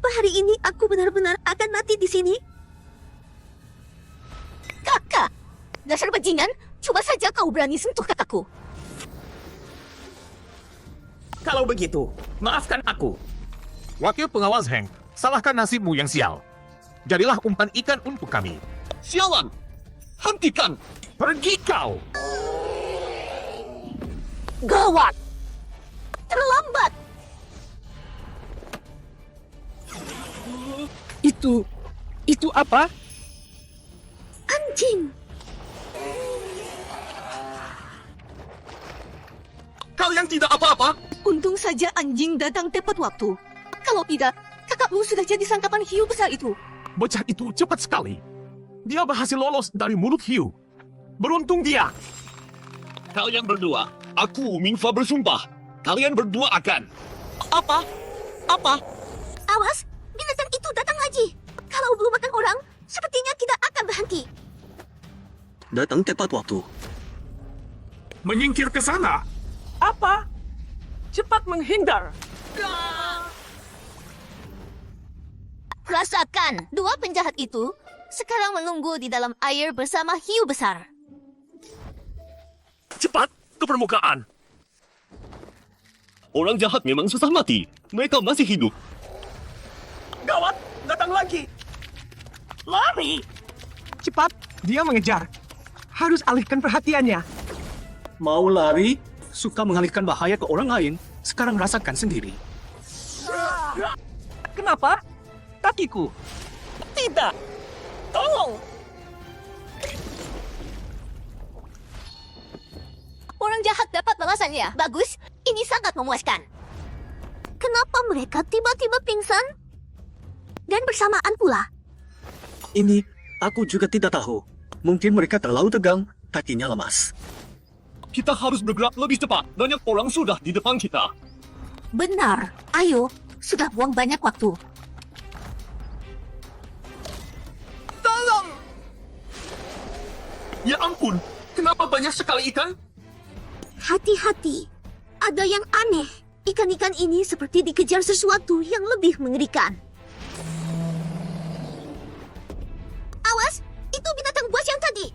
Apa hari ini aku benar-benar akan mati di sini? Kakak, dasar bajingan, coba saja kau berani sentuh kakakku. Kalau begitu, maafkan aku. Wakil pengawas Hank, salahkan nasibmu yang sial. Jadilah umpan ikan untuk kami. Sialan! Hentikan! Pergi kau! Gawat! Terlambat! Itu apa? Anjing! Kalian tidak apa-apa? Untung saja anjing datang tepat waktu. Kalau tidak, kakakmu sudah jadi sangkapan hiu besar itu. Bocah itu cepat sekali. Dia berhasil lolos dari mulut hiu. Beruntung dia. Kalian berdua, aku Mingfa bersumpah. Kalian berdua akan... Apa? Apa? Awas, binatang itu datang lagi. Kalau belum makan orang, sepertinya tidak akan berhenti. Datang tepat waktu. Menyingkir ke sana. Apa? Cepat menghindar. Rasakan, dua penjahat itu sekarang menunggu di dalam air bersama hiu besar. Cepat ke permukaan. Orang jahat memang susah mati. Mereka masih hidup. Gawat, datang lagi. Lari. Cepat, dia mengejar. Harus alihkan perhatiannya. Mau lari, suka mengalihkan bahaya ke orang lain. Sekarang rasakan sendiri. Kenapa? Kakiku. Tidak. Tolong. Orang jahat dapat balasannya. Bagus, ini sangat memuaskan. Kenapa mereka tiba-tiba pingsan? Dan bersamaan pula. Ini, aku juga tidak tahu. Mungkin mereka terlalu tegang, kakinya lemas. Kita harus bergerak lebih cepat. Banyak orang sudah di depan kita. Benar. Ayo, sudah buang banyak waktu. Ya ampun, kenapa banyak sekali ikan? Hati-hati. Ada yang aneh. Ikan-ikan ini seperti dikejar sesuatu yang lebih mengerikan. Awas, itu binatang buas yang tadi.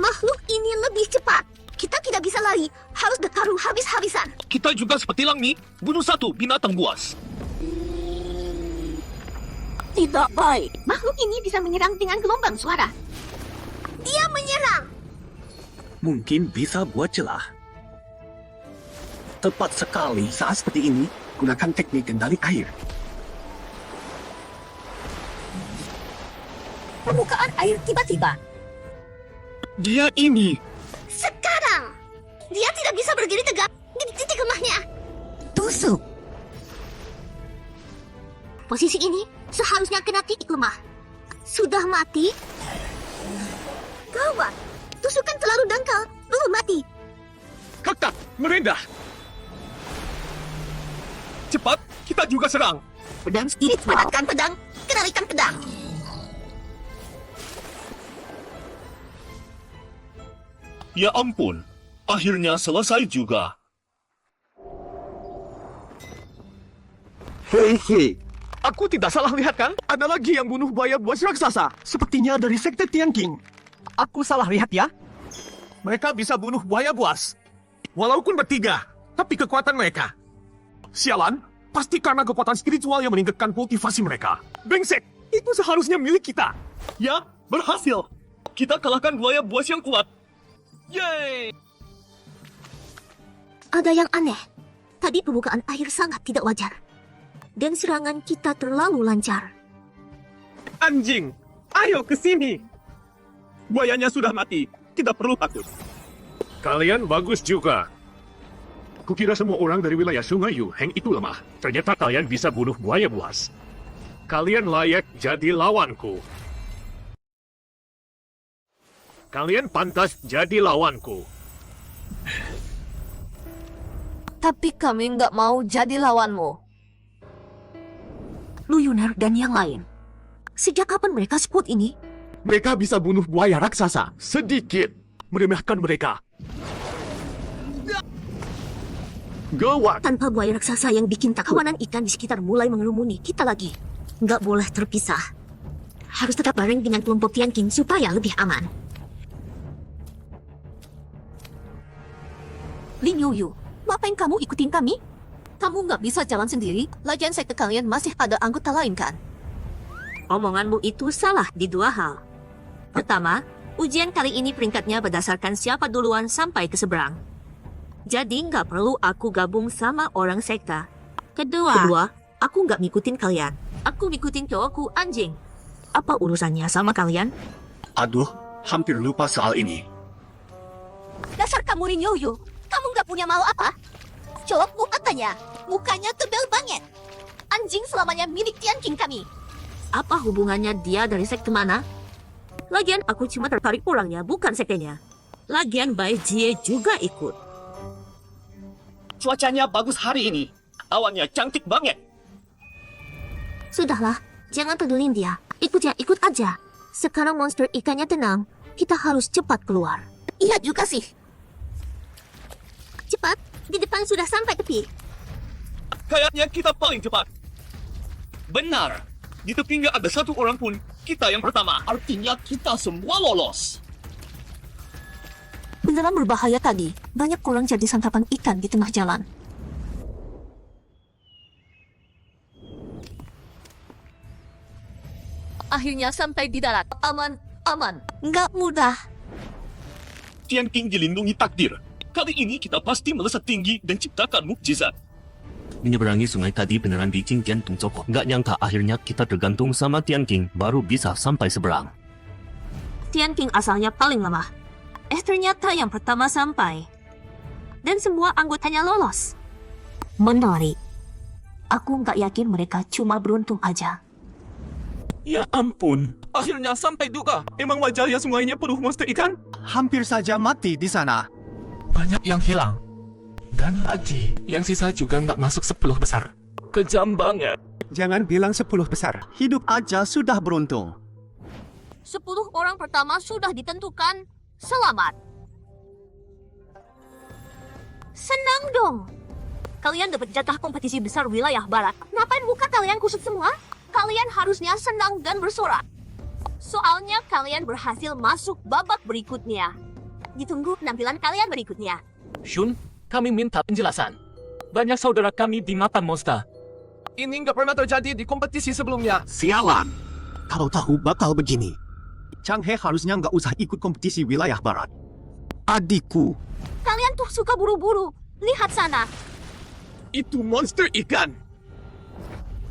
Makhluk ini lebih cepat. Kita tidak bisa lari, harus bertaruh habis-habisan. Kita juga seperti Langmi, bunuh satu binatang buas. Tidak baik. Makhluk ini bisa menyerang dengan gelombang suara. Dia menyerang. Mungkin bisa buat celah. Tepat sekali saat seperti ini, gunakan teknik kendali air. Permukaan air tiba-tiba. Dia ini. Sekarang, dia tidak bisa berdiri tegak di titik lemahnya. Tusuk. Posisi ini seharusnya kena titik lemah. Sudah mati? Gawat, tusukan terlalu dangkal, belum mati. Kakak, merendah. Cepat, kita juga serang. Pedang spirit padatkan pedang, kendalikan pedang. Ya ampun, akhirnya selesai juga. Hei, aku tidak salah lihat kan? Ada lagi yang bunuh buaya buas raksasa. Sepertinya dari sekte Tianqing. Aku salah lihat ya? Mereka bisa bunuh buaya buas. Walaupun bertiga, tapi kekuatan mereka. Sialan, pasti karena kekuatan spiritual yang meningkatkan kultivasi mereka. Brengsek, itu seharusnya milik kita. Ya, berhasil. Kita kalahkan buaya buas yang kuat. Yeay! Ada yang aneh. Tadi permukaan air sangat tidak wajar. Dan serangan kita terlalu lancar. Anjing, ayo ke sini. Buayanya sudah mati. Tidak perlu takut. Kalian bagus juga. Kukira semua orang dari wilayah Sungai Yu Heng itu lemah. Ternyata kalian bisa bunuh buaya buas. Kalian layak jadi lawanku. Kalian pantas jadi lawanku. Tapi kami nggak mau jadi lawanmu. Lu Yunar dan yang lain. Sejak kapan mereka sekuat ini? Mereka bisa bunuh buaya raksasa. Sedikit meremehkan mereka. Gawat. Tanpa buaya raksasa yang bikin takut, kawanan ikan di sekitar mulai mengerumuni kita lagi. Nggak boleh terpisah. Harus tetap bareng dengan kelompok Tian King supaya lebih aman. Lin Yoyo, ngapain kamu ikutin kami? Kamu nggak bisa jalan sendiri, lagian sekte kalian masih ada anggota lain kan? Omonganmu itu salah di dua hal. Pertama, ujian kali ini peringkatnya berdasarkan siapa duluan sampai ke seberang. Jadi nggak perlu aku gabung sama orang sekta. Kedua, aku nggak ngikutin kalian. Aku ngikutin cowokku anjing. Apa urusannya sama kalian? Aduh, hampir lupa soal ini. Dasar kamu Lin Yoyo, kamu nggak punya mau apa? Cowokmu katanya, mukanya tebal banget. Anjing selamanya milik Tian King kami. Apa hubungannya dia dari sekte mana? Lagian aku cuma tertarik orangnya, bukan sektenya. Lagian Bai Jie juga ikut. Cuacanya bagus hari ini. Awannya cantik banget. Sudahlah, jangan pedulin dia. Ikut ya, ikut aja. Sekarang monster ikannya tenang. Kita harus cepat keluar. Iya juga sih. Cepat, di depan sudah sampai tepi. Kayaknya kita paling cepat. Benar. Di tepi nggak ada satu orang pun. Kita yang pertama. Artinya kita semua lolos. Beneran berbahaya tadi. Banyak orang jadi santapan ikan di tengah jalan. Akhirnya sampai di darat. Aman, aman. Nggak mudah. Tian King dilindungi takdir. Kali ini kita pasti melesat tinggi dan ciptakan mukjizat. Menyeberangi sungai tadi beneran bikin jantung copot. Nggak nyangka akhirnya kita tergantung sama Tian King baru bisa sampai seberang. Tian King asalnya paling lemah. Ternyata yang pertama sampai. Dan semua anggotanya lolos. Menarik. Aku nggak yakin mereka cuma beruntung aja. Ya ampun, akhirnya sampai juga. Emang wajar ya sungainya penuh monster ikan? Hampir saja mati di sana. Banyak yang hilang. Dan lagi, yang sisa juga nggak masuk 10 besar. Kejam banget. Jangan bilang 10 besar. Hidup aja sudah beruntung. 10 orang pertama sudah ditentukan. Selamat. Senang dong. Kalian dapat jatah kompetisi besar wilayah barat. Ngapain muka kalian kusut semua? Kalian harusnya senang dan bersorak. Soalnya kalian berhasil masuk babak berikutnya. Ditunggu penampilan kalian berikutnya. Shun, kami minta penjelasan. Banyak saudara kami dimakan monster. Ini nggak pernah terjadi di kompetisi sebelumnya. Sialan. Kalau tahu bakal begini. Chang He harusnya nggak usah ikut kompetisi wilayah barat. Adikku. Kalian tuh suka buru-buru. Lihat sana. Itu monster ikan.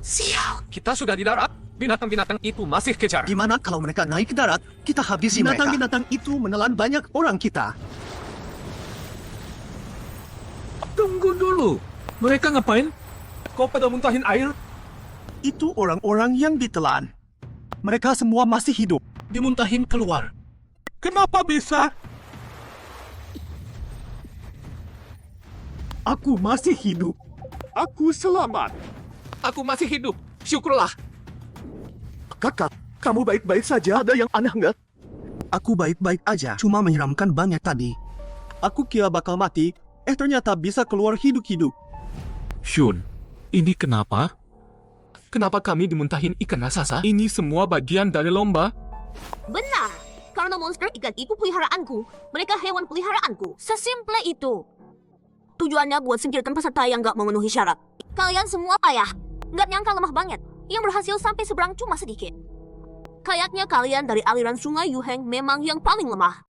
Sial. Kita sudah di darat. Binatang-binatang itu masih kejar. Gimana kalau mereka naik ke darat, kita habisi mereka. Binatang-binatang itu menelan banyak orang kita. Tunggu dulu. Mereka ngapain? Kok pada muntahin air? Itu orang-orang yang ditelan. Mereka semua masih hidup. Dimuntahin keluar. Kenapa bisa? Aku masih hidup. Aku selamat. Aku masih hidup. Syukurlah. Kakak, kamu baik-baik saja? Ada yang aneh nggak? Aku baik-baik aja, cuma menyeramkan banget tadi. Aku kira bakal mati, ternyata bisa keluar hidup-hidup. Shun, ini kenapa? Kenapa kami dimuntahin ikan raksasa? Ini semua bagian dari lomba? Benar. Karena monster ikan itu peliharaanku. Mereka hewan peliharaanku. Sesimple itu. Tujuannya buat singkirkan peserta yang gak memenuhi syarat. Kalian semua payah. Gak nyangka lemah banget. Yang berhasil sampai seberang cuma sedikit. Kayaknya kalian dari aliran sungai Yuheng memang yang paling lemah.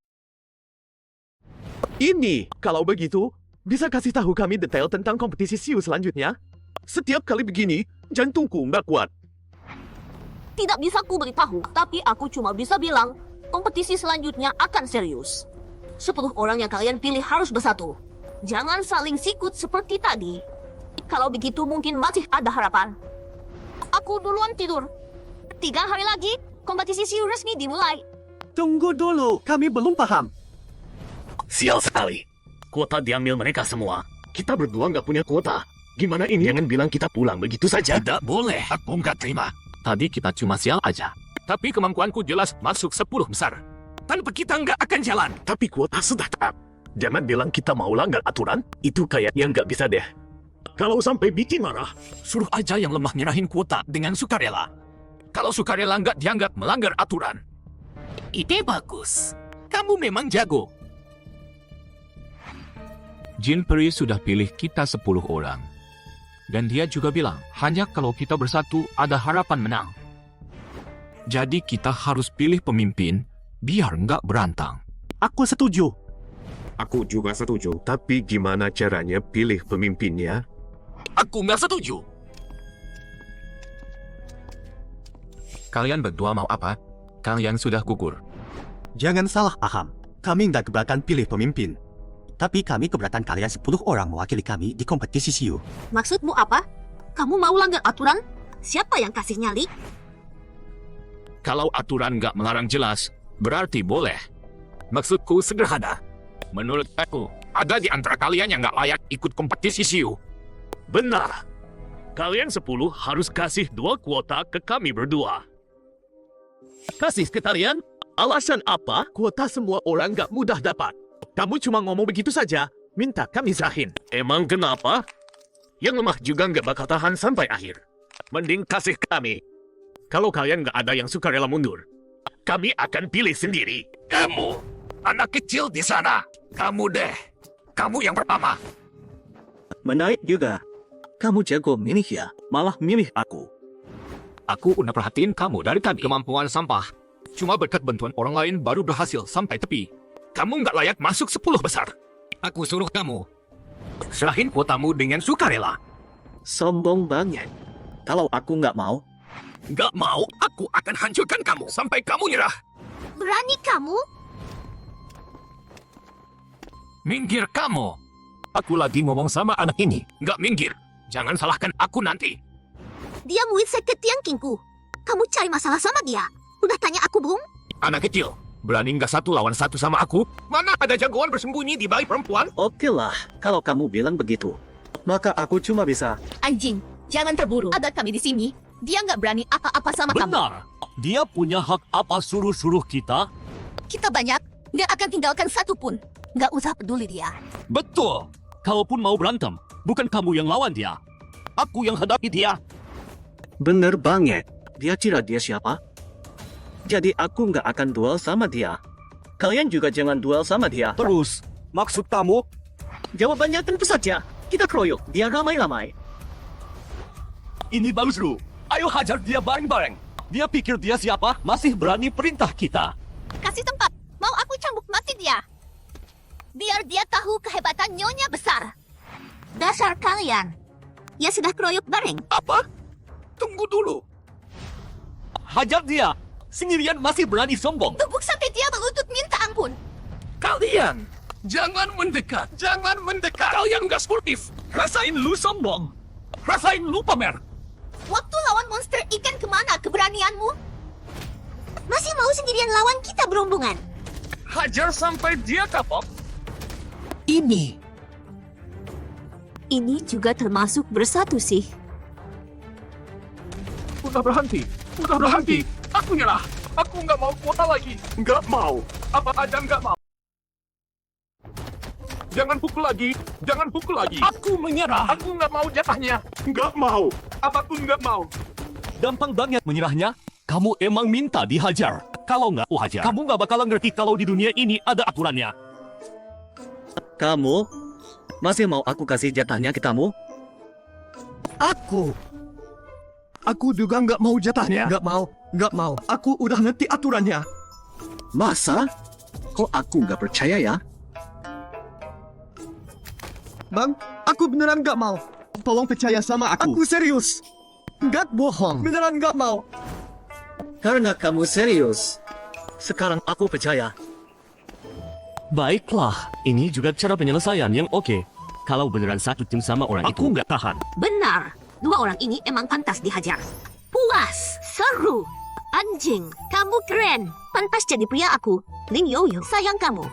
Ini, kalau begitu, bisa kasih tahu kami detail tentang kompetisi Siu selanjutnya? Setiap kali begini, jantungku nggak kuat. Tidak bisa ku beritahu, tapi aku cuma bisa bilang, kompetisi selanjutnya akan serius. 10 orang yang kalian pilih harus bersatu. Jangan saling sikut seperti tadi. Kalau begitu mungkin masih ada harapan. Aku duluan tidur. 3 hari lagi, kompetisi Siu resmi dimulai. Tunggu dulu, kami belum paham. Sial sekali. Kuota diambil mereka semua. Kita berdua nggak punya kuota. Gimana ini? Jangan bilang kita pulang begitu saja. Tidak boleh. Aku nggak terima. Tadi kita cuma sial aja. Tapi kemampuanku jelas masuk 10 besar. Tanpa kita nggak akan jalan. Tapi kuota sudah tetap. Jangan bilang kita mau langgar aturan. Itu kayaknya nggak bisa deh. Kalau sampai bikin marah, suruh aja yang lemah nyerahin kuota dengan sukarela. Kalau sukarela nggak dianggap melanggar aturan. Ide bagus. Kamu memang jago. Jin Peri sudah pilih kita 10 orang. Dan dia juga bilang, hanya kalau kita bersatu ada harapan menang. Jadi kita harus pilih pemimpin biar nggak berantang. Aku setuju. Aku juga setuju, tapi gimana caranya pilih pemimpinnya? Aku nggak setuju. Kalian berdua mau apa? Kalian sudah gugur. Jangan salah paham. Kami nggak keberatan pilih pemimpin. Tapi kami keberatan kalian 10 orang mewakili kami di kompetisi siu. Maksudmu apa? Kamu mau langgar aturan? Siapa yang kasih nyali? Kalau aturan nggak melarang jelas, berarti boleh. Maksudku sederhana. Menurut aku, ada di antara kalian yang nggak layak ikut kompetisi siu. Benar. Kalian 10 harus kasih 2 kuota ke kami berdua. Kasih ke kalian? Alasan apa? Kuota semua orang gak mudah dapat. Kamu cuma ngomong begitu saja, minta kami serahin. Emang kenapa? Yang lemah juga nggak bakal tahan sampai akhir. Mending kasih kami. Kalau kalian nggak ada yang suka rela mundur, kami akan pilih sendiri. Kamu, anak kecil di sana. Kamu deh. Kamu yang pertama. Menarik juga. Kamu jago milih ya, malah milih aku. Aku udah perhatiin kamu dari tadi. Kemampuan sampah. Cuma berkat bantuan orang lain baru berhasil sampai tepi. Kamu nggak layak masuk 10 besar. Aku suruh kamu. Serahin kuotamu dengan sukarela. Sombong banget. Kalau aku nggak mau, Nggak mau, aku akan hancurkan kamu sampai kamu nyerah. Berani kamu? Minggir kamu. Aku lagi ngomong sama anak ini. Nggak minggir. Jangan salahkan aku nanti. Dia murid sekte Tiangkingku. Kamu cari masalah sama dia. Udah tanya aku belum? Anak kecil, berani nggak 1 lawan 1 sama aku? Mana ada jagoan bersembunyi di balik perempuan? oke lah kalau kamu bilang begitu. Maka aku cuma bisa. Anjing, jangan terburu. Ada kami di sini. Dia nggak berani apa-apa sama kamu. Benar. Dia punya hak apa suruh-suruh kita? Kita banyak. Nggak akan tinggalkan satu pun. Nggak usah peduli dia. Betul. Kalaupun mau berantem, bukan kamu yang lawan dia. Aku yang hadapi dia. Bener banget. Dia kira dia siapa? Jadi aku nggak akan duel sama dia. Kalian juga jangan duel sama dia. Terus, maksud kamu? Jawabannya tentu saja. Kita keroyok, dia ramai-ramai. Ini bagus, Ru. Ayo hajar dia bareng-bareng. Dia pikir dia siapa? Masih berani perintah kita. Kasih tempat. Mau aku cambuk mati dia. Biar dia tahu kehebatan nyonya besar. Dasar kalian. Ya sudah keroyok bareng. Apa? Tunggu dulu. Hajar dia. Sendirian masih berani sombong. Tepuk sampai dia berlutut minta ampun. Kalian, jangan mendekat. Jangan mendekat. Kalian nggak sportif. Rasain lu sombong. Rasain lu pamer. Waktu lawan monster ikan kemana keberanianmu? Masih mau sendirian lawan kita berombongan? Hajar sampai dia kapok. Ini juga termasuk bersatu sih. Udah berhenti. Udah berhenti. Aku nyerah. Aku nggak mau kuota lagi. Nggak mau. Apa aja nggak mau. Jangan pukul lagi. Jangan pukul lagi. Aku menyerah. Aku nggak mau jatahnya. Nggak mau. Apapun nggak mau. Gampang banget menyerahnya. Kamu emang minta dihajar. Kalau nggak hajar, kamu nggak bakalan ngerti kalau di dunia ini ada aturannya. Kamu masih mau aku kasih jatahnya ke kamu? Aku juga nggak mau jatahnya. Nggak mau. Nggak mau. Aku udah ngerti aturannya. Masa? Kok aku nggak percaya ya? Bang, aku beneran nggak mau. Tolong percaya sama aku. Aku serius. Nggak bohong. Beneran nggak mau. Karena kamu serius. Sekarang aku percaya. Baiklah, ini juga cara penyelesaian yang oke. Kalau beneran satu tim sama orang Aku itu, nggak tahan. Benar. 2 orang ini emang pantas dihajar. Puas. Seru. Anjing. Kamu keren. Pantas jadi pria aku. Ling Yoyo. Sayang kamu.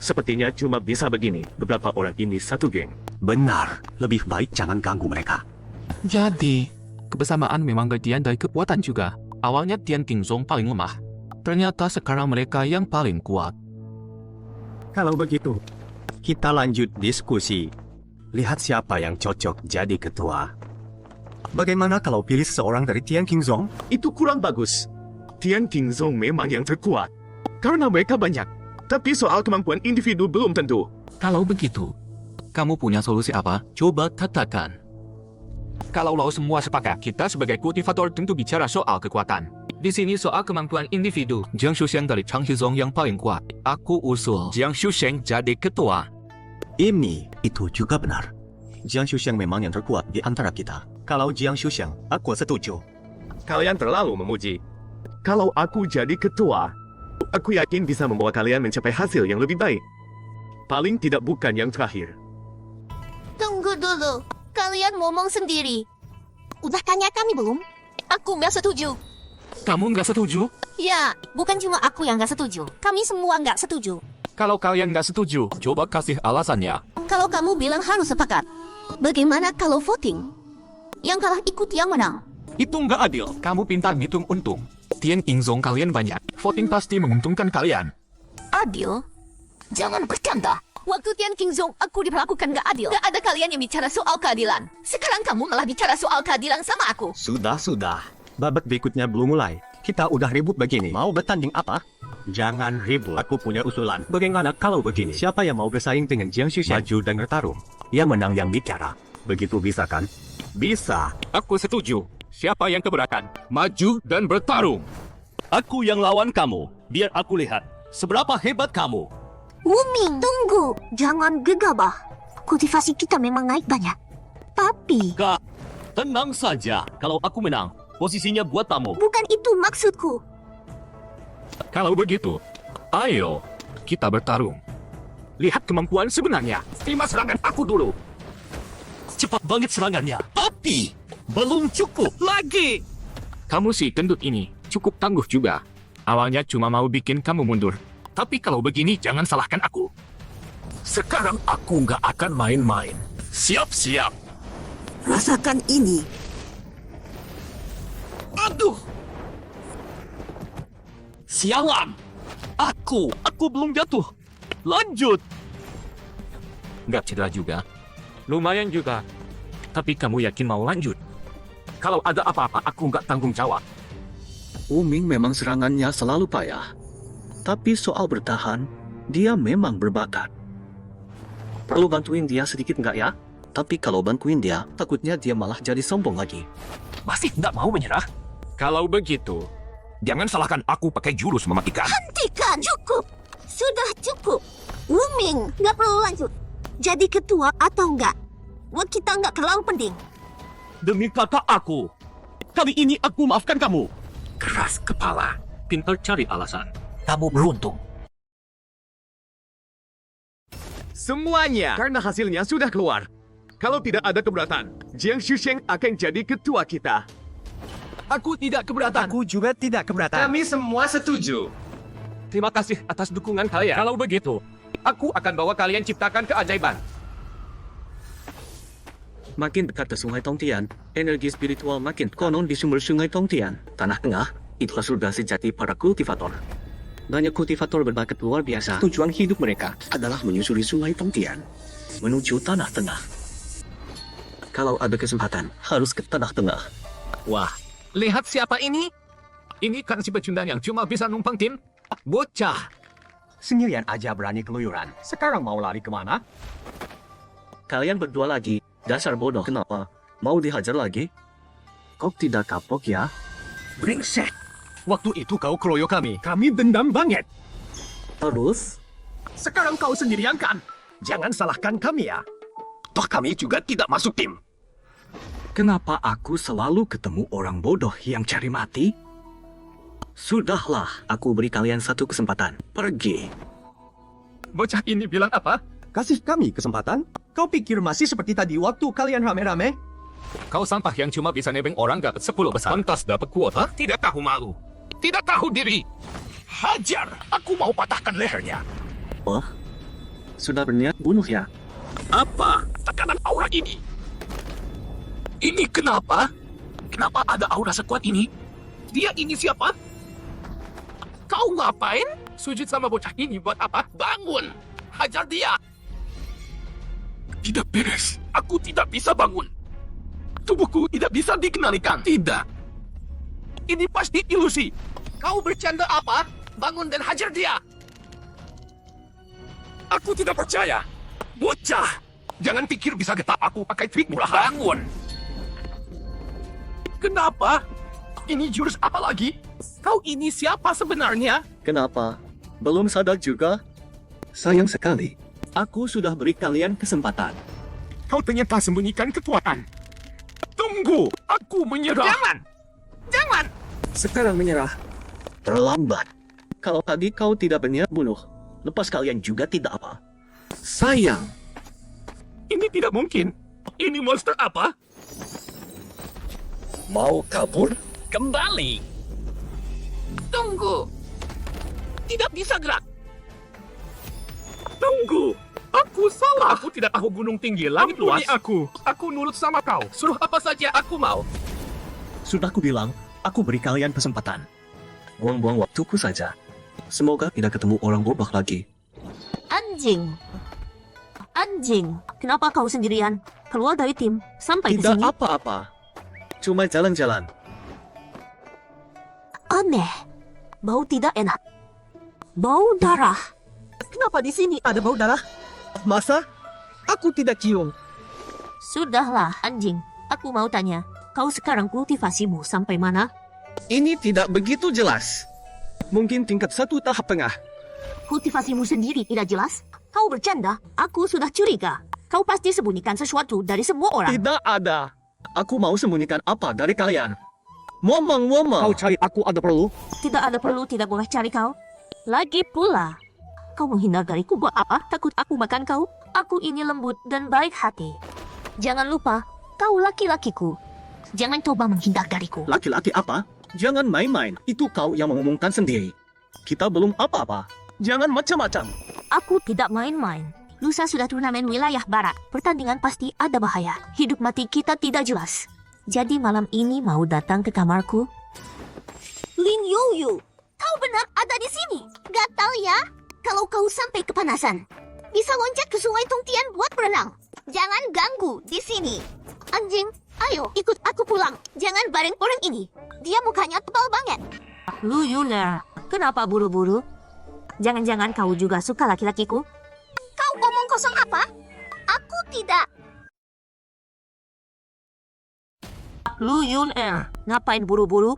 sepertinya cuma bisa begini. Beberapa orang ini satu geng. Benar. Lebih baik jangan ganggu mereka. Jadi, kebersamaan memang bagian dari kekuatan juga. Awalnya Tian Qingzong paling lemah. Ternyata sekarang mereka yang paling kuat. Kalau begitu, kita lanjut diskusi. Lihat siapa yang cocok jadi ketua. Bagaimana kalau pilih seseorang dari Tian Qingzong? Itu kurang bagus. Tian Qingzong memang yang terkuat. Karena mereka banyak. Tapi soal kemampuan individu belum tentu. Kalau begitu, kamu punya solusi apa? Coba katakan. Kalau lo semua sepakat, kita sebagai kultivator tentu bicara soal kekuatan. Di sini soal kemampuan individu. Jiang Shusheng dari Changhizong yang paling kuat. Aku usul Jiang Shusheng jadi ketua. Itu juga benar. Jiang Shusheng memang yang terkuat di antara kita. Kalau Jiang Shusheng, aku setuju. Kalian terlalu memuji. Kalau aku jadi ketua, aku yakin bisa membawa kalian mencapai hasil yang lebih baik. Paling tidak bukan yang terakhir. Tunggu dulu. Kalian ngomong sendiri. Udah tanya kami belum? Aku nggak setuju. Kamu nggak setuju? Ya, bukan cuma aku yang nggak setuju. Kami semua nggak setuju. Kalau kalian nggak setuju, coba kasih alasannya. Kalau kamu bilang harus sepakat, bagaimana kalau voting? Yang kalah ikut yang menang. Itu nggak adil. Kamu pintar ngitung untung. Tian Qingzong kalian banyak. Voting pasti menguntungkan kalian. Adil? Jangan bercanda. Waktu Tian Qingzong, aku diperlakukan gak adil. Gak ada kalian yang bicara soal keadilan. Sekarang kamu malah bicara soal keadilan sama aku. Sudah. Babak berikutnya belum mulai. Kita udah ribut begini. Mau bertanding apa? Jangan ribut. Aku punya usulan. Bagaimana kalau begini? Siapa yang mau bersaing dengan Jiang Shusheng? Maju dan bertarung. Yang menang yang bicara. Begitu bisa kan? Bisa. Aku setuju. Siapa yang keberatan? Maju dan bertarung. Aku yang lawan kamu. Biar aku lihat seberapa hebat kamu. Wuming, tunggu. Jangan gegabah. Kultivasi kita memang naik banyak. Tapi, Kak, tenang saja. Kalau aku menang, posisinya buat tamu. bukan itu maksudku. Kalau begitu, ayo kita bertarung. Lihat kemampuan sebenarnya. Terima serangan aku dulu. Cepat banget serangannya. Tapi, belum cukup lagi. Kamu si gendut ini cukup tangguh juga. Awalnya cuma mau bikin kamu mundur. Tapi kalau begini jangan salahkan aku. Sekarang aku nggak akan main-main. Siap-siap. Rasakan ini. Aduh. Sialan. Aku belum jatuh. Lanjut. Nggak cedera juga. Lumayan juga. Tapi kamu yakin mau lanjut? Kalau ada apa-apa aku nggak tanggung jawab. Wuming memang serangannya selalu payah. Tapi soal bertahan, dia memang berbakat. Perlu bantuin dia sedikit nggak ya? Tapi kalau bantuin dia, takutnya dia malah jadi sombong lagi. Masih nggak mau menyerah? Kalau begitu, jangan salahkan aku pakai jurus mematikan. Hentikan, cukup. Sudah cukup. Wuming, nggak perlu lanjut. Jadi ketua atau enggak? Buat kita nggak terlalu penting. Demi kakak aku. Kali ini aku maafkan kamu. Keras kepala, pintar cari alasan. Kamu beruntung. Semuanya karena hasilnya sudah keluar. Kalau tidak ada keberatan, Jiang Shusheng akan jadi ketua kita. Aku tidak keberatan. Aku juga tidak keberatan. Kami semua setuju. Terima kasih atas dukungan kalian. Kalau begitu, aku akan bawa kalian ciptakan keajaiban. Makin dekat ke Sungai Tongtian, energi spiritual makin konon di sumber Sungai Tongtian. Tanah Tengah, itulah surga sejati para kultivator. Banyak kultivator berbakat luar biasa. Tujuan hidup mereka adalah menyusuri Sungai Tongtian menuju Tanah Tengah. Kalau ada kesempatan, harus ke Tanah Tengah. Wah, lihat siapa ini? Ini kan si pecundang yang cuma bisa numpang tim. Bocah. Sendirian aja berani keluyuran. Sekarang mau lari kemana? Kalian berdua lagi, dasar bodoh. Kenapa? Mau dihajar lagi? Kok tidak kapok ya? Brengsek. Waktu itu kau keroyok kami. Kami dendam banget. Terus? Sekarang kau sendirian kan? Jangan salahkan kami ya. Toh kami juga tidak masuk tim. Kenapa aku selalu ketemu orang bodoh yang cari mati? Sudahlah, aku beri kalian satu kesempatan. Pergi. Bocah ini bilang apa? Kasih kami kesempatan? Kau pikir masih seperti tadi waktu kalian rame-rame? Kau sampah yang cuma bisa nebeng orang dapat 10 besar. Pantas dapat kuota? Tidak tahu malu. Tidak tahu diri. Hajar. Aku mau patahkan lehernya. Wah, sudah berniat bunuh ya? Apa tekanan aura ini? Ini kenapa? Kenapa ada aura sekuat ini? Dia ini siapa? Kau ngapain? Sujud sama bocah ini buat apa? Bangun! Hajar dia! Tidak beres. Aku tidak bisa bangun. Tubuhku tidak bisa dikendalikan. Tidak. Ini pasti ilusi. Kau bercanda apa? Bangun dan hajar dia. Aku tidak percaya. Bocah. Jangan pikir bisa getah aku pakai trik murahan. Bangun. Kenapa? Ini jurus apa lagi? Kau ini siapa sebenarnya? Kenapa? Belum sadar juga? Sayang sekali. Aku sudah beri kalian kesempatan. Kau ternyata sembunyikan kekuatan. Tunggu. Aku menyerah. Jangan. Sekarang menyerah. Terlambat. Kalau tadi kau tidak berniat bunuh, lepas kalian juga tidak apa. Sayang. Ini tidak mungkin. Ini monster apa? Mau kabur? Kembali. Tunggu. Tidak bisa gerak. Tunggu. Aku salah. Aku tidak tahu gunung tinggi langit luas. Aku nurut sama kau. Suruh apa saja aku mau. Sudah aku bilang, aku beri kalian kesempatan. Buang-buang waktuku saja. Semoga tidak ketemu orang bodoh lagi. Anjing. Anjing, kenapa kau sendirian? Keluar dari tim, sampai ke Tidak sini. apa-apa. Cuma jalan-jalan. Aneh. Bau tidak enak. Bau darah. Kenapa di sini ada bau darah? Masa? Aku tidak cium. Sudahlah, anjing. Aku mau tanya, kau sekarang kultivasimu sampai mana? Ini tidak begitu jelas. Mungkin tingkat 1 tahap tengah. Kultivasimu sendiri tidak jelas? Kau bercanda? Aku sudah curiga. Kau pasti sembunyikan sesuatu dari semua orang. Tidak ada. Aku mau sembunyikan apa dari kalian? Ngomong. Kau cari aku ada perlu? Tidak ada perlu, tidak boleh cari kau. Lagi pula, kau menghindar dariku buat apa? Takut aku makan kau? Aku ini lembut dan baik hati. Jangan lupa, kau laki-lakiku. Jangan coba menghindar dariku. Laki-laki apa? Jangan main-main. Itu kau yang mengumumkan sendiri. Kita belum apa-apa. Jangan macam-macam. Aku tidak main-main. Lusa sudah turnamen wilayah barat. Pertandingan pasti ada bahaya. Hidup mati kita tidak jelas. Jadi malam ini mau datang ke kamarku? Lin Yoyu, kau benar ada di sini. Gatal ya? Kalau kau sampai kepanasan, bisa loncat ke sungai Tongtian buat berenang. Jangan ganggu di sini. Anjing, ayo ikut aku pulang. Jangan bareng orang ini. Dia mukanya tebal banget. Lu Yuner, kenapa buru-buru? Jangan-jangan kau juga suka laki-lakiku? Kau ngomong kosong apa? Aku tidak. Lu Yuner, ngapain buru-buru?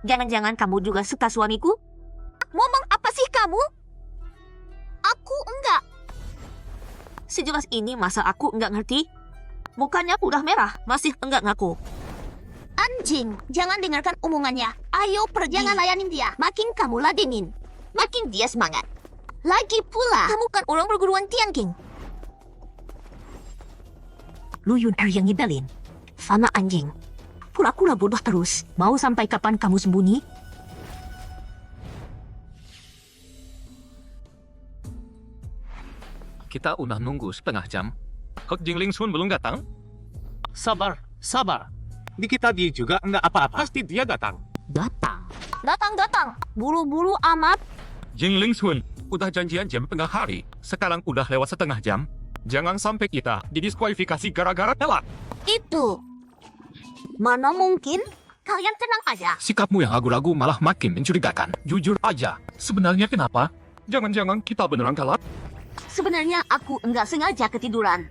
Jangan-jangan kamu juga suka suamiku? Ngomong apa sih kamu? Aku enggak. Sejelas ini masa aku enggak ngerti? Mukanya udah merah, masih enggak ngaku. Anjing, jangan dengarkan omongannya. Ayo pergi. Jangan layanin dia. Makin kamu ladenin, makin dia semangat. Lagi pula, kamu kan orang perguruan Tian King. Lu Yuner yang nyebelin. Sama anjing. Pura-pura bodoh terus. Mau sampai kapan kamu sembunyi? Kita udah nunggu setengah jam. Kok Jingling Sun belum datang? Sabar. Di kita dia juga enggak apa-apa. Pasti dia datang. Datang. Buru-buru amat. Jingling Sun, udah janjian jam tengah hari. Sekarang udah lewat setengah jam. Jangan sampai kita didiskualifikasi gara-gara telat. Itu. Mana mungkin? Kalian tenang aja. Sikapmu yang ragu-ragu malah makin mencurigakan. Jujur aja, sebenarnya kenapa? Jangan-jangan kita beneran kalah? Sebenarnya aku enggak sengaja ketiduran.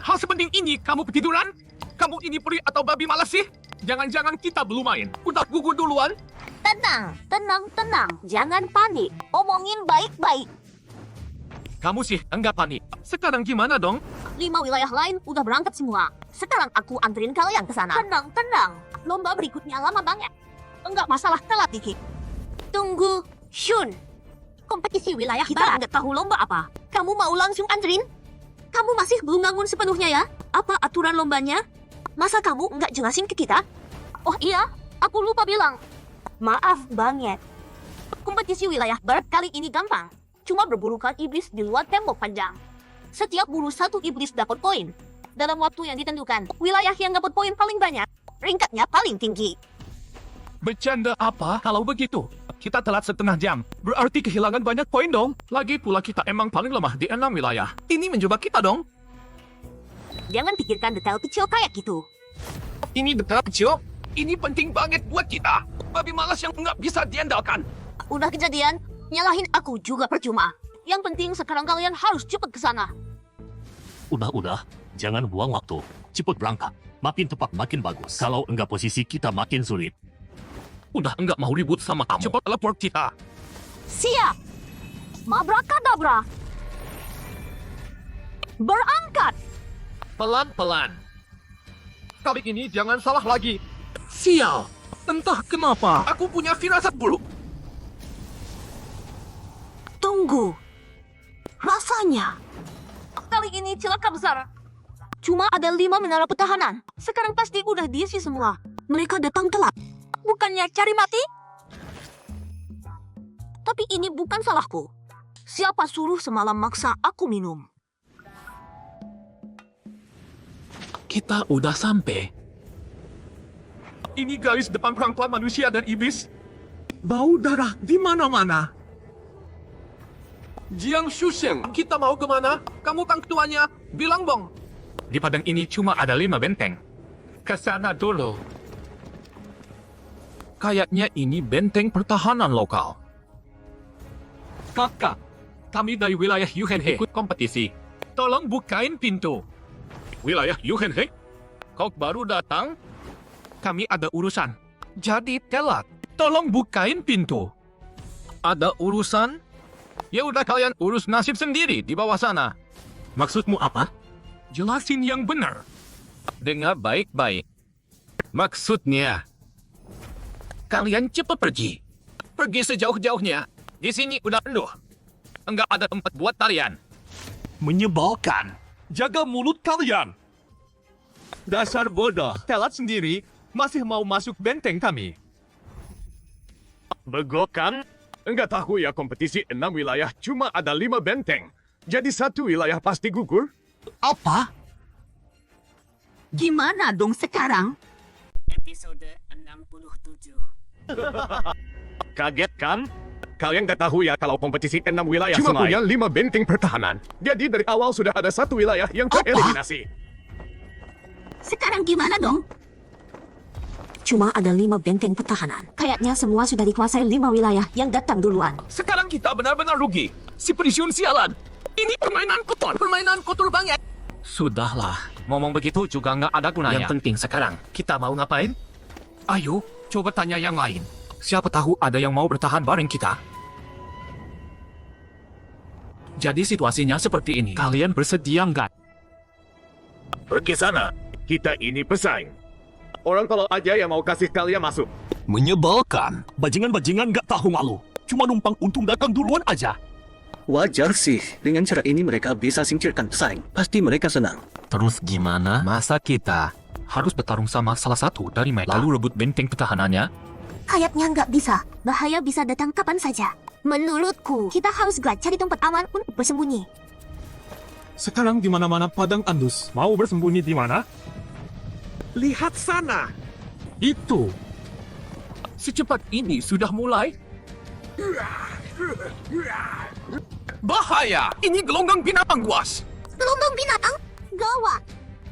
Hal sepenting ini kamu ketiduran? Kamu ini peri atau babi malas sih? Jangan-jangan kita belum main. Udah gugur duluan? Tenang. Jangan panik. Omongin baik-baik. Kamu sih enggak panik. Sekarang gimana dong? 5 wilayah lain udah berangkat semua. Sekarang aku anterin kalian ke sana. Tenang. Lomba berikutnya lama banget. Enggak masalah telat dikit. Tunggu, Shun. Kompetisi wilayah kita nggak tahu lomba apa. Kamu mau langsung anterin? Kamu masih belum bangun sepenuhnya ya? Apa aturan lombanya? Masa kamu nggak jelasin ke kita? Oh iya, aku lupa bilang. Maaf banget. Kompetisi wilayah barat kali ini gampang. Cuma berburukan iblis di luar tembok panjang. Setiap buru 1 iblis dapat poin. Dalam waktu yang ditentukan, wilayah yang dapat poin paling banyak, peringkatnya paling tinggi. Bercanda apa kalau begitu? Kita telat setengah jam. Berarti kehilangan banyak poin dong. Lagi pula kita emang paling lemah di 6 wilayah. Ini menjebak kita dong. Jangan pikirkan detail kecil kayak gitu. Ini detail kecil. Ini penting banget buat kita. Babi malas yang nggak bisa diandalkan. Udah kejadian, nyalahin aku juga percuma. Yang penting sekarang kalian harus cepet ke sana. Udah, jangan buang waktu. Cepat berangkat. Makin tepat makin bagus. Kalau enggak posisi kita makin sulit. Udah enggak mau ribut sama kamu. Cepat teleport kita. Siap! Mabrakadabra! Berangkat! Pelan-pelan. Kali ini jangan salah lagi. Sial. Entah kenapa. Aku punya firasat buruk. Tunggu. Rasanya. Kali ini celaka besar. Cuma ada 5 menara pertahanan. Sekarang pasti udah diisi semua. Mereka datang telat. Bukannya cari mati? Tapi ini bukan salahku. Siapa suruh semalam maksa aku minum? Kita udah sampai. Ini garis depan perangkap manusia dan iblis. Bau darah di mana-mana. Jiang Shusheng, kita mau kemana? Kamu kan ketuanya. Bilang bong. Di padang ini cuma ada 5 benteng. Kesana dulu. Kayaknya ini benteng pertahanan lokal. Kakak, kami dari wilayah Yuhenhe ikut kompetisi. Tolong bukain pintu. Wilayah Yuhenhe? Kau baru datang? Kami ada urusan. Jadi telat. Tolong bukain pintu. Ada urusan? Ya udah kalian urus nasib sendiri di bawah sana. Maksudmu apa? Jelasin yang benar. Dengar baik-baik. Maksudnya, kalian cepat pergi. Pergi sejauh-jauhnya. Di sini udah penuh. Enggak ada tempat buat kalian. Menyebalkan. Jaga mulut kalian. Dasar bodoh. Telat sendiri masih mau masuk benteng kami. Begokan? Enggak tahu ya kompetisi 6 wilayah cuma ada 5 benteng. Jadi 1 wilayah pasti gugur? Apa? Gimana dong sekarang? Episode 67. Kaget kan? Kalian nggak tahu ya kalau kompetisi 6 wilayah Cuma punya punya 5 benteng pertahanan. Jadi dari awal sudah ada 1 wilayah yang tereliminasi. Sekarang gimana dong? Cuma ada 5 benteng pertahanan. Kayaknya semua sudah dikuasai 5 wilayah yang datang duluan. Sekarang kita benar-benar rugi. Si pensiun sialan. Ini permainan kotor. Permainan kotor banget. Sudahlah. Ngomong begitu juga nggak ada gunanya. Yang penting sekarang, kita mau ngapain? Ayo, coba tanya yang lain. Siapa tahu ada yang mau bertahan bareng kita. Jadi situasinya seperti ini. Kalian bersedia nggak? Pergi sana. Kita ini pesaing. Orang kalau aja yang mau kasih kalian masuk. Menyebalkan. Bajingan-bajingan nggak tahu malu. Cuma numpang untung datang duluan aja. Wajar sih, dengan cara ini mereka bisa singkirkan pesaing. Pasti mereka senang. Terus gimana? Masa kita harus bertarung sama salah satu dari mereka lalu rebut benteng pertahanannya? Kayaknya nggak bisa. Bahaya bisa datang kapan saja. Menurutku, kita harus gerak cari tempat aman untuk bersembunyi. Sekarang di mana-mana padang andus. Mau bersembunyi di mana? Lihat sana. Itu. Secepat ini sudah mulai? Bahaya! Ini gelonggang binatang buas! Gelombang binatang? Gawat.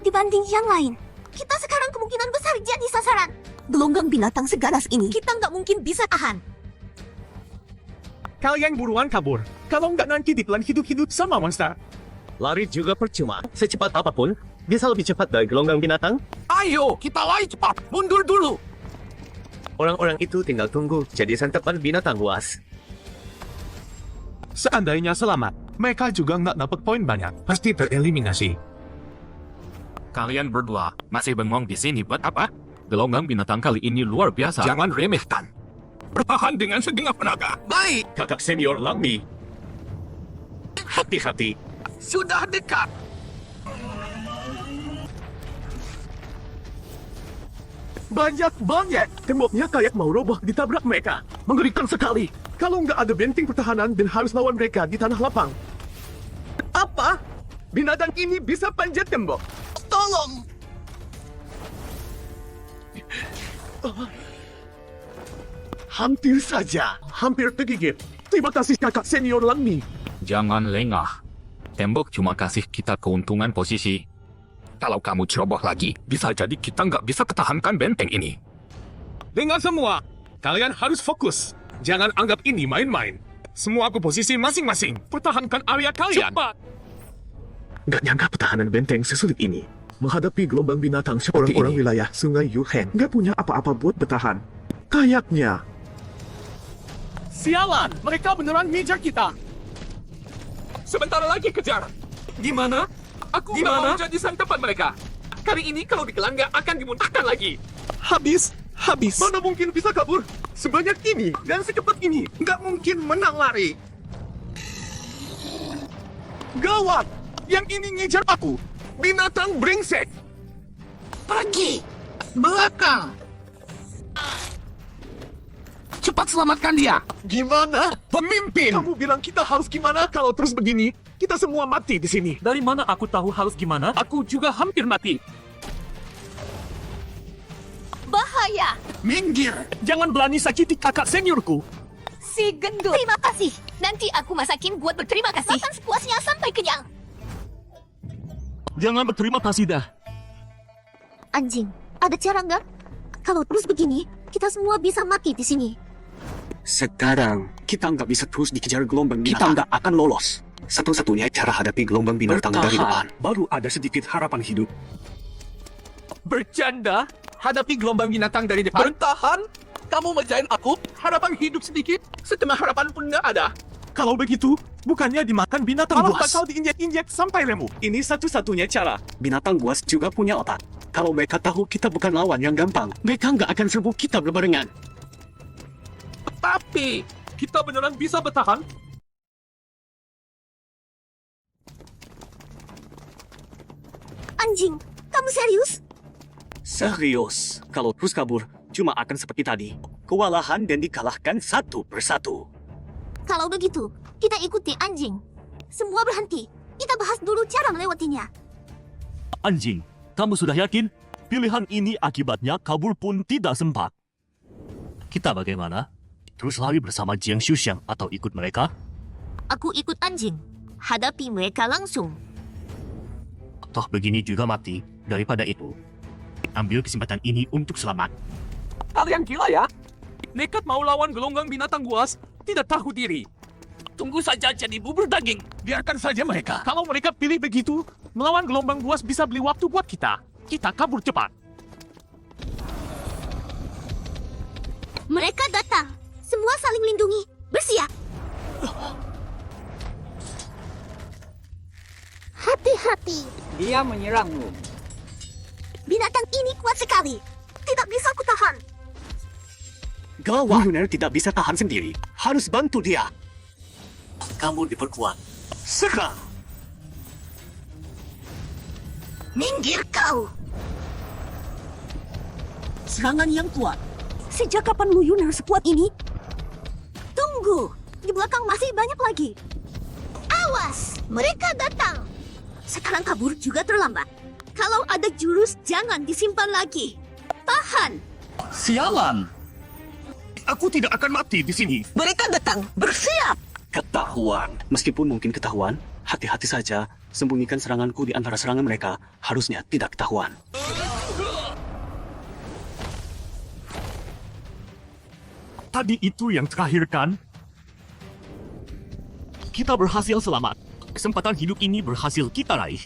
Dibanding yang lain, kita sekarang kemungkinan besar jadi sasaran. Gelonggang binatang seganas ini, kita nggak mungkin bisa tahan. Kalian buruan kabur. Kalau nggak nanti ditelan hidup-hidup sama monster. Lari juga percuma. Secepat apapun, bisa lebih cepat dari gelonggang binatang. Ayo, kita lari cepat! Mundur dulu! Orang-orang itu tinggal tunggu jadi santapan binatang buas. Seandainya selamat, mereka juga nggak dapat poin banyak. Pasti tereliminasi. Kalian berdua masih bengong di sini buat apa? Gelonggang binatang kali ini luar biasa. Jangan remehkan. Bertahan dengan segenap tenaga. Baik, Kakak senior Langmi. Hati-hati. sudah dekat. Banyak banget. Temboknya kayak mau roboh ditabrak mereka. Mengerikan sekali. Kalau nggak ada benteng pertahanan dan harus lawan mereka di tanah lapang. Apa? Binatang ini bisa panjat tembok. Tolong! Hampir saja. Hampir tergigit. Terima kasih kakak senior Langmi. Jangan lengah. Tembok cuma kasih kita keuntungan posisi. Kalau kamu ceroboh lagi, bisa jadi kita nggak bisa ketahankan benteng ini. Dengar semua, kalian harus fokus. Jangan anggap ini main-main. Semua ke posisi masing-masing. Pertahankan area kalian. Cepat! Gak nyangka pertahanan benteng sesulit ini. Menghadapi gelombang binatang seperti orang wilayah Sungai Yuhen. Gak punya apa-apa buat bertahan. Kayaknya. Sialan, mereka beneran ngejar kita. Sebentar lagi kejar. Gimana? Aku nggak mau jadi santapan mereka. Kali ini kalau dikelan nggak akan dimuntahkan lagi. Habis. Mana mungkin bisa kabur? Sebanyak ini dan secepat ini. Nggak mungkin menang lari. Gawat! Yang ini ngejar aku. Binatang brengsek. Pergi! Belakang! Cepat selamatkan dia! Gimana? Pemimpin! Kamu bilang kita harus gimana kalau terus begini? Kita semua mati di sini. Dari mana aku tahu harus gimana? Aku juga hampir mati. Bahaya! Minggir! Jangan berani sakiti kakak seniorku. Si gendut! Terima kasih! Nanti aku masakin buat berterima kasih. Makan sepuasnya sampai kenyang. Jangan berterima kasih dah. Anjing, ada cara nggak? Kalau terus begini, kita semua bisa mati di sini. Sekarang, kita nggak bisa terus dikejar gelombang binatang. Kita nggak akan lolos. Satu-satunya cara hadapi gelombang binatang dari depan. Baru ada sedikit harapan hidup. Bercanda? Hadapi gelombang binatang dari depan? Bertahan? Kamu mejain aku? Harapan hidup sedikit? Setengah harapan pun nggak ada. Kalau begitu, bukannya dimakan binatang buas. Malah bakal diinjek-injek sampai lemu. Ini satu-satunya cara. Binatang buas juga punya otak. Kalau mereka tahu kita bukan lawan yang gampang, mereka nggak akan serbu kita berbarengan. Tapi, kita beneran bisa bertahan? Anjing, kamu serius? Serius, kalau terus kabur, cuma akan seperti tadi. Kewalahan dan dikalahkan satu persatu. Kalau begitu, kita ikuti anjing. Semua berhenti. Kita bahas dulu cara melewatinya. Anjing, kamu sudah yakin? Pilihan ini akibatnya kabur pun tidak sempat. Kita bagaimana? Terus lari bersama Jiang Xuxiang atau ikut mereka? Aku ikut anjing. Hadapi mereka langsung. Toh begini juga mati. Daripada itu, ambil kesempatan ini untuk selamat. Kalian gila ya? Nekat mau lawan gelombang binatang buas, tidak tahu diri. Tunggu saja jadi bubur daging. Biarkan saja mereka. Kalau mereka pilih begitu, melawan gelombang buas bisa beli waktu buat kita. Kita kabur cepat. Mereka datang. Semua saling lindungi. Bersiap. Hati-hati. Dia menyerangmu. Binatang ini kuat sekali. Tidak bisa kutahan. Gawat, Lunar tidak bisa tahan sendiri. Harus bantu dia. Kamu diperkuat. Serang. Minggir kau. Serangan yang kuat. Sejak kapan Lu Yunar sekuat ini? Tunggu. Di belakang masih banyak lagi. Awas. Mereka datang. Sekarang kabur juga terlambat. Kalau ada jurus, jangan disimpan lagi. Tahan. Sialan. Aku tidak akan mati di sini. Mereka datang. Bersiap. Ketahuan. Meskipun mungkin ketahuan, hati-hati saja. Sembunyikan seranganku di antara serangan mereka. Harusnya tidak ketahuan. Tadi itu yang terakhir kan? Kita berhasil selamat. Kesempatan hidup ini berhasil kita raih.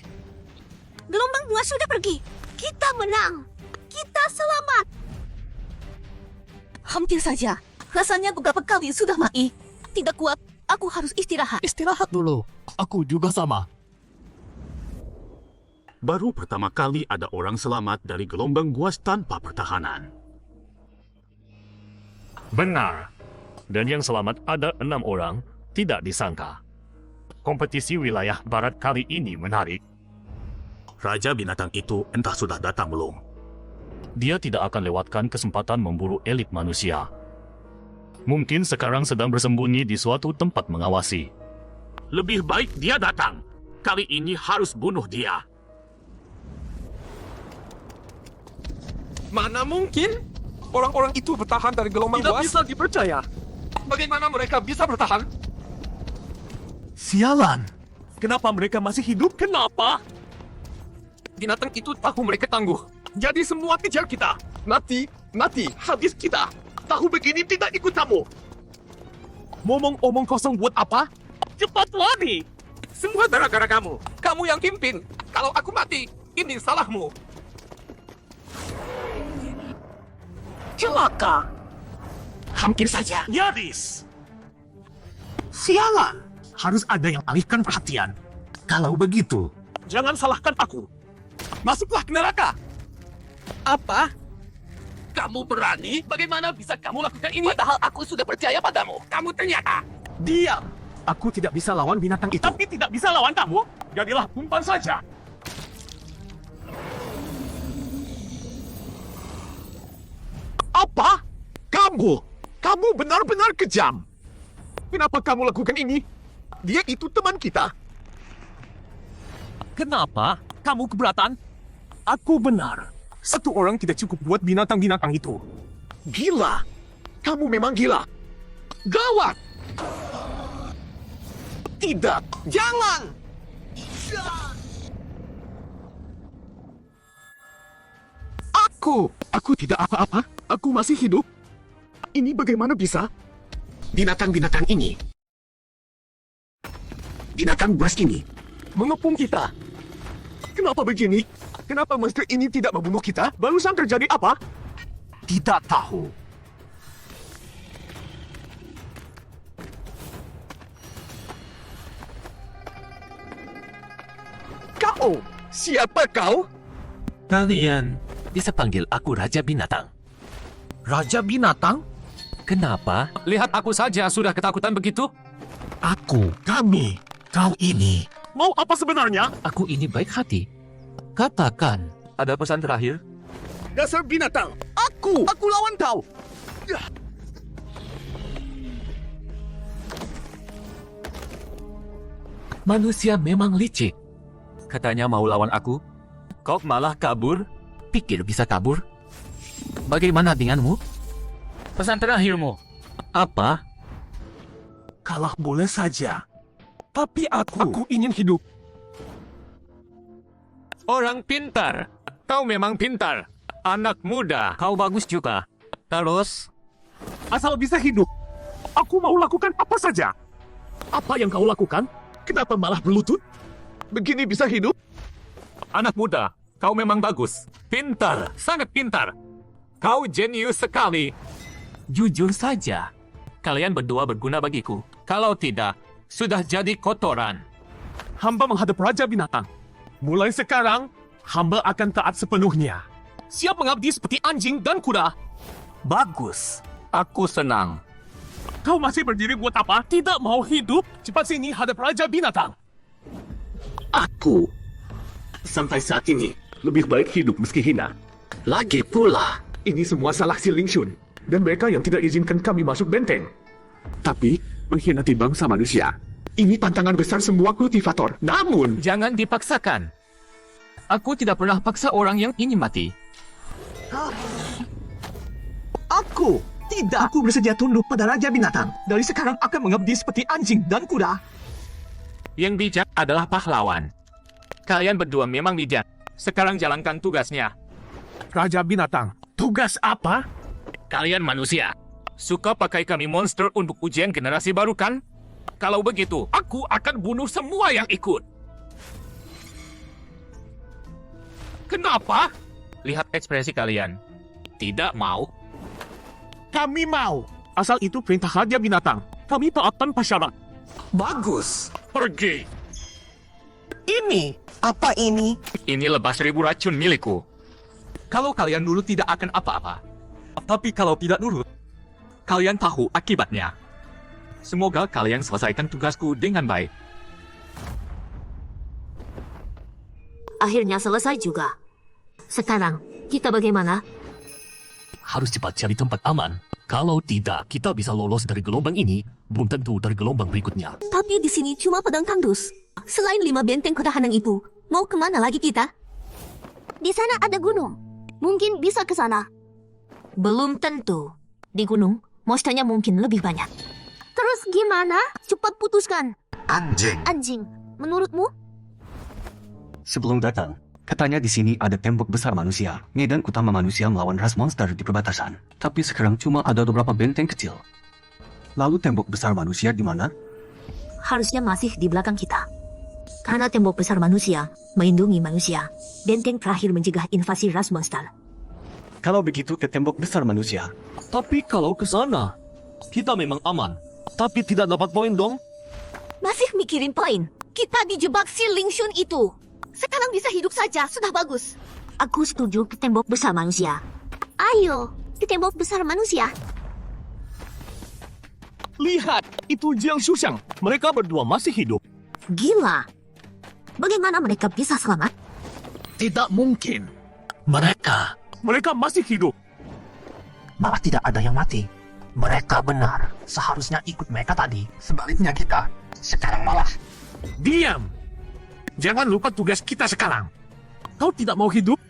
Gelombang buas sudah pergi. Kita menang. Kita selamat. Hampir saja. Rasanya beberapa kali sudah mati. Tidak kuat. Aku harus istirahat. Istirahat dulu. Aku juga sama. Baru pertama kali ada orang selamat dari gelombang buas tanpa pertahanan. Benar. Dan yang selamat ada 6 orang, tidak disangka. Kompetisi wilayah barat kali ini menarik. Raja binatang itu entah sudah datang belum. Dia tidak akan lewatkan kesempatan memburu elit manusia. Mungkin sekarang sedang bersembunyi di suatu tempat mengawasi. Lebih baik dia datang. Kali ini harus bunuh dia. Mana mungkin? orang-orang itu bertahan dari gelombang Tidak buas? bisa dipercaya. Bagaimana mereka bisa bertahan? Sialan. Kenapa mereka masih hidup? Kenapa? Binatang itu tahu mereka tangguh. Jadi semua kejar kita. Mati, habis kita. Tahu begini tidak ikut kamu. Ngomong-ngomong kosong buat apa? Cepat lari. Semua gara-gara kamu. Kamu yang pimpin. Kalau aku mati, ini salahmu. Celaka. Hampir saja. Nyaris. Sialan. Harus ada yang alihkan perhatian. Kalau begitu, jangan salahkan aku. Masuklah ke neraka. Apa? Kamu berani? Bagaimana bisa kamu lakukan ini? Padahal aku sudah percaya padamu. Kamu ternyata... Diam. Aku tidak bisa lawan binatang itu. Tapi tidak bisa lawan kamu. Jadilah umpan saja. Apa? Kamu benar-benar kejam. Kenapa kamu lakukan ini? Dia itu teman kita. Kenapa? Kamu keberatan? Aku benar. Satu orang tidak cukup buat binatang-binatang itu. Gila. Kamu memang gila. Gawat. Tidak. Jangan. Aku tidak apa-apa. Aku masih hidup. Ini bagaimana bisa? Binatang-binatang ini. Binatang buas ini mengepung kita. Kenapa begini? Kenapa monster ini tidak membunuh kita? Barusan terjadi apa? Tidak tahu. Kau? Siapa kau? Kalian bisa panggil aku Raja Binatang. Raja binatang? Kenapa? Lihat aku saja sudah ketakutan begitu. Kami, kau ini. Mau apa sebenarnya? Aku ini baik hati. Katakan. Ada pesan terakhir? Dasar binatang. Aku lawan kau. Manusia memang licik. Katanya mau lawan aku. Kau malah kabur. Pikir bisa kabur? Bagaimana denganmu? Pesan terakhirmu. Apa? Kalah boleh saja. Tapi aku ingin hidup. Orang pintar. Kau memang pintar. Anak muda. Kau bagus juga. Terus? Asal bisa hidup. Aku mau lakukan apa saja. Apa yang kau lakukan? Kenapa malah berlutut? Begini bisa hidup? Anak muda. Kau memang bagus. Pintar. Sangat pintar. Kau jenius sekali. Jujur saja. Kalian berdua berguna bagiku. Kalau tidak, sudah jadi kotoran. Hamba menghadap Raja Binatang. Mulai sekarang, hamba akan taat sepenuhnya. Siap mengabdi seperti anjing dan kuda. Bagus. Aku senang. Kau masih berdiri buat apa? Tidak mau hidup? Cepat sini hadap Raja Binatang. Aku. Sampai saat ini, lebih baik hidup meski hina. Lagi pula, Ini semua salah si Ling Shun. Dan mereka yang tidak izinkan kami masuk benteng. Tapi, mengkhianati bangsa manusia. Ini tantangan besar semua kultivator. Namun, Jangan dipaksakan. Aku tidak pernah paksa orang yang ingin mati. Aku tidak. Aku bersedia tunduk pada Raja Binatang. Dari sekarang akan mengabdi seperti anjing dan kuda. Yang bijak adalah pahlawan. Kalian berdua memang bijak. Sekarang jalankan tugasnya. Raja Binatang, tugas apa? Kalian manusia. Suka pakai kami monster untuk ujian generasi baru kan? Kalau begitu, aku akan bunuh semua yang ikut. Kenapa? Lihat ekspresi kalian. Tidak mau. Kami mau. Asal itu perintah Raja Binatang. Kami taat tanpa syarat. bagus. Pergi. Ini. Apa ini? Ini lebah 1000 racun milikku. Kalau kalian nurut tidak akan apa-apa. Tapi kalau tidak nurut, kalian tahu akibatnya. Semoga kalian selesaikan tugasku dengan baik. Akhirnya selesai juga. Sekarang, kita bagaimana? Harus cepat cari tempat aman. Kalau tidak, kita bisa lolos dari gelombang ini, belum tentu dari gelombang berikutnya. Tapi di sini cuma padang tandus. Selain 5 benteng ketahanan itu, mau kemana lagi kita? Di sana ada gunung. Mungkin bisa ke sana. Belum tentu. Di gunung, monsternya mungkin lebih banyak. Terus gimana? Cepat putuskan. Anjing. Anjing, menurutmu? Sebelum datang, katanya di sini ada tembok besar manusia. Medan utama manusia melawan ras monster di perbatasan. Tapi sekarang cuma ada beberapa benteng kecil. Lalu tembok besar manusia di mana? Harusnya masih di belakang kita. Karena tembok besar manusia melindungi manusia. Benteng terakhir mencegah invasi ras monster. Kalau begitu ke tembok besar manusia. Tapi kalau ke sana, kita memang aman. Tapi tidak dapat poin dong. Masih mikirin poin. Kita dijebak si Ling Shun itu. Sekarang bisa hidup saja, sudah bagus. Aku setuju ke tembok besar manusia. Ayo, ke tembok besar manusia. Lihat, itu Jiang Shuxiang. Mereka berdua masih hidup. Gila. Bagaimana mereka bisa selamat? Tidak mungkin. Mereka masih hidup. Malah tidak ada yang mati. Mereka benar. Seharusnya ikut mereka tadi. Sebaliknya kita. Sekarang malah. Diam. Jangan lupa tugas kita sekarang. Kau tidak mau hidup?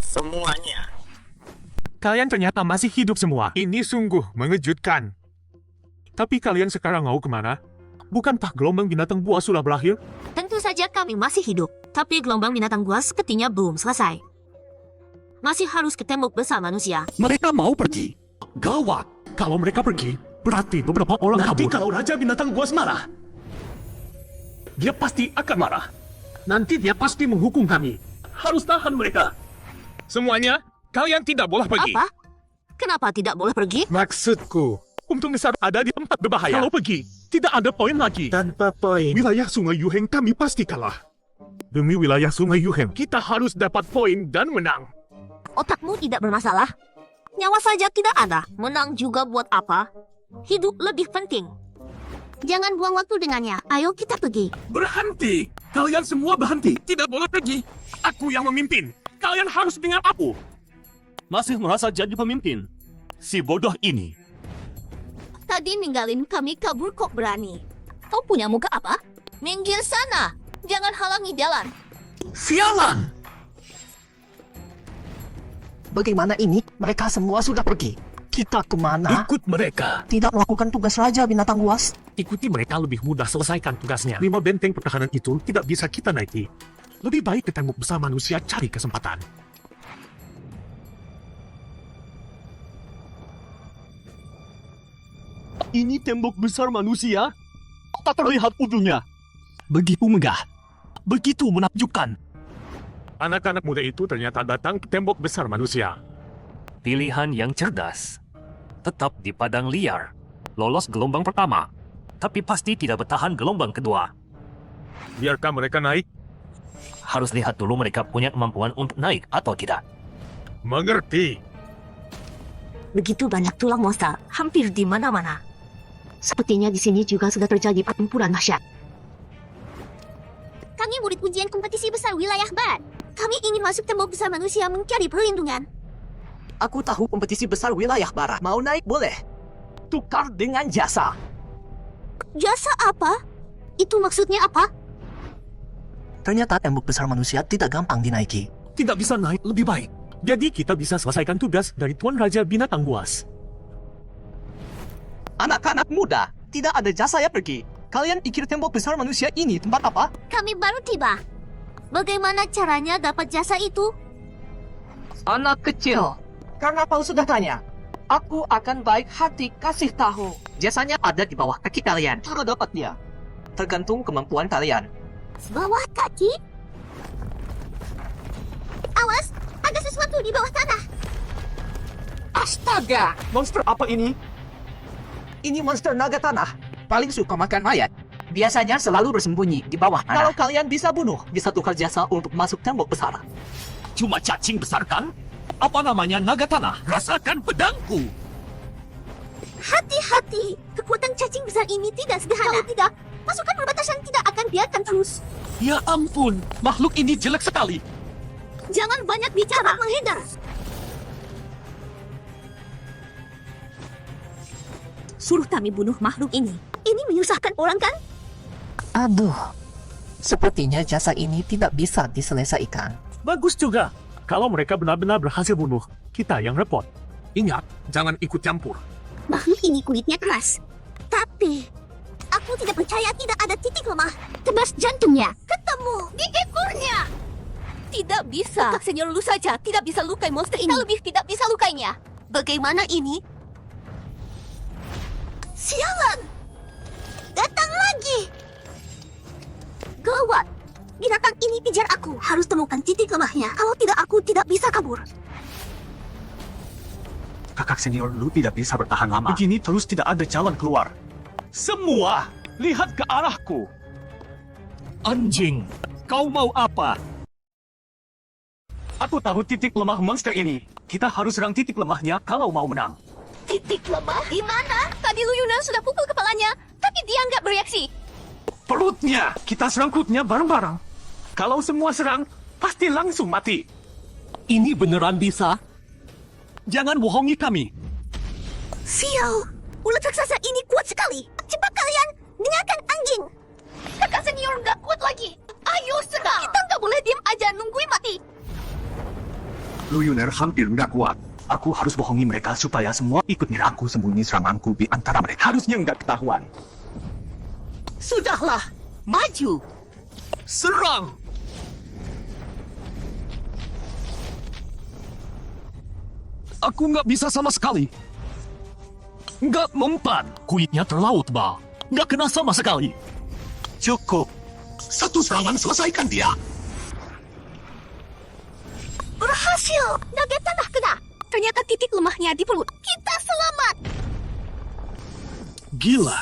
Semuanya. Kalian ternyata masih hidup semua. Ini sungguh mengejutkan. Tapi kalian sekarang mau kemana? Bukankah gelombang binatang buas sudah berakhir? Tentu saja kami masih hidup. Tapi gelombang binatang buas sepertinya belum selesai. Masih harus ke tembok besar manusia. Mereka mau pergi. Gawat. Kalau mereka pergi, berarti beberapa orang Nanti kabur. kalau Raja Binatang Buas marah, Dia pasti akan marah. Nanti dia pasti menghukum kami. Harus tahan mereka. Semuanya, kalian tidak boleh pergi. Apa? Kenapa tidak boleh pergi? Maksudku, untung besar ada di tempat berbahaya. Kalau pergi, tidak ada poin lagi. Tanpa poin. Wilayah Sungai Yuheng kami pasti kalah. Demi wilayah Sungai Yuheng, kita harus dapat poin dan menang. Otakmu tidak bermasalah? Nyawa saja tidak ada. Menang juga buat apa? Hidup lebih penting. Jangan buang waktu dengannya. Ayo kita pergi. Berhenti! Kalian semua berhenti. Tidak boleh pergi. Aku yang memimpin. Kalian harus dengar aku. Masih merasa jadi pemimpin. Si bodoh ini. Tadi ninggalin kami kabur kok berani. Kau punya muka apa? Minggir sana. Jangan halangi jalan. Sialan! Bagaimana ini? Mereka semua sudah pergi. Kita kemana? Ikut mereka. Tidak melakukan tugas Raja Binatang Buas. Ikuti mereka lebih mudah selesaikan tugasnya. 5 benteng pertahanan itu tidak bisa kita naiki. Lebih baik ke tembok besar manusia cari kesempatan. Ini tembok besar manusia? Tak terlihat ujungnya. Begitu megah. Begitu menakjubkan. Anak-anak muda itu ternyata datang ke tembok besar manusia. Pilihan yang cerdas. Tetap di padang liar. Lolos gelombang pertama. Tapi pasti tidak bertahan gelombang kedua. Biarkan mereka naik. Harus lihat dulu mereka punya kemampuan untuk naik atau tidak. Mengerti. Begitu banyak tulang monster, hampir di mana-mana. Sepertinya di sini juga sudah terjadi pertempuran dahsyat. Kami murid ujian kompetisi besar wilayah Barat. Kami ingin masuk tembok besar manusia mencari perlindungan. Aku tahu kompetisi besar wilayah barat. Mau naik boleh. Tukar dengan jasa. Jasa apa? Itu maksudnya apa? Ternyata tembok besar manusia tidak gampang dinaiki. Tidak bisa naik lebih baik. Jadi kita bisa selesaikan tugas dari Tuan Raja Binatang Buas. Anak-anak muda, tidak ada jasa ya pergi. Kalian pikir tembok besar manusia ini tempat apa? Kami baru tiba. Bagaimana caranya dapat jasa itu? Anak kecil. Karena kau sudah tanya, aku akan baik hati kasih tahu. Jasanya ada di bawah kaki kalian. Cara dapatnya tergantung kemampuan kalian. Bawah kaki? Awas, ada sesuatu di bawah tanah. Astaga! Monster apa ini? Ini monster naga tanah. Paling suka makan mayat. Biasanya selalu bersembunyi di bawah tanah. Kalau kalian bisa bunuh, bisa tukar jasa untuk masuk tembok besar. Cuma cacing besar kan? Apa namanya naga tanah? Rasakan pedangku. Hati-hati, kekuatan cacing besar ini tidak sederhana. Kalau tidak, pasukan perbatasan tidak akan biarkan terus. Ya ampun, makhluk ini jelek sekali. Jangan banyak bicara, menghindar. Suruh kami bunuh makhluk ini. Ini menyusahkan orang kan? Aduh, sepertinya jasa ini tidak bisa diselesaikan. Bagus juga. Kalau mereka benar-benar berhasil bunuh, kita yang repot. Ingat, jangan ikut campur. Makhluk ini kulitnya keras. Tapi, aku tidak percaya tidak ada titik lemah. Tebas jantungnya. Ketemu di ekornya. Tidak bisa. Kakak Senior Lu saja tidak bisa lukai monster ini. Kita lebih tidak bisa lukainya. Bagaimana ini? Sialan! Datang lagi! Gawat! Binatang ini pijar aku. Harus temukan titik lemahnya. Kalau tidak, aku tidak bisa kabur. Kakak senior Lu tidak bisa bertahan lama. Begini terus tidak ada jalan keluar. Semua, lihat ke arahku. Anjing, kau mau apa? Aku tahu titik lemah monster ini. Kita harus serang titik lemahnya kalau mau menang. Titik lemah? Di mana? Tadi Lu Yunnan sudah pukul kepalanya, tapi dia nggak bereaksi. Perutnya, kita serang perutnya bareng-bareng. Kalau semua serang, pasti langsung mati. Ini beneran bisa? Jangan bohongi kami. Sial! Ulat raksasa ini kuat sekali. Cepat kalian, dengarkan anjing. Kakak senior nggak kuat lagi. Ayo serang. Kita nggak boleh diam aja nungguin mati. Lu Yuner hampir nggak kuat. Aku harus bohongi mereka supaya semua ikut nyerang. Aku sembunyi seranganku di antara mereka. Harusnya nggak ketahuan. Sudahlah, maju. Serang! Aku nggak bisa sama sekali. Nggak mempan. Kulitnya terlalu tebal. Nggak kena sama sekali. Cukup. Satu serangan selesaikan dia. Berhasil. Naga tanah kena. Ternyata titik lemahnya di perut. Kita selamat. Gila.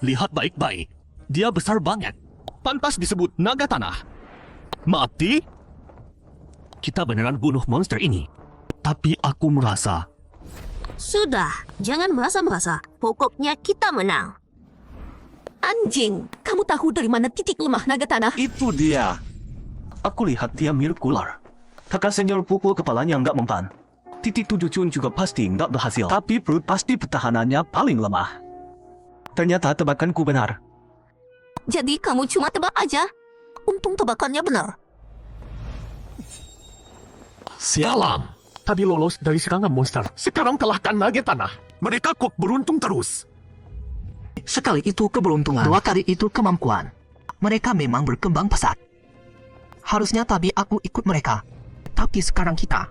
Lihat baik-baik. Dia besar banget. Pantas disebut naga tanah. Mati? Kita beneran bunuh monster ini. Tapi aku merasa... Sudah, jangan merasa-merasa. Pokoknya kita menang. Anjing, kamu tahu dari mana titik lemah naga tanah? Itu dia. Aku lihat dia mirip ular. Kakak senior pukul kepalanya nggak mempan. Titik 7 Cun juga pasti nggak berhasil. Tapi perut pasti pertahanannya paling lemah. Ternyata tebakanku benar. Jadi kamu cuma tebak aja? Untung tebakannya benar. Sialan. Tadi lolos dari serangan monster. Sekarang kalahkan naga tanah. Mereka kok beruntung terus. Sekali itu keberuntungan, 2 kali itu kemampuan. Mereka memang berkembang pesat. Harusnya tadi aku ikut mereka. Tapi sekarang kita.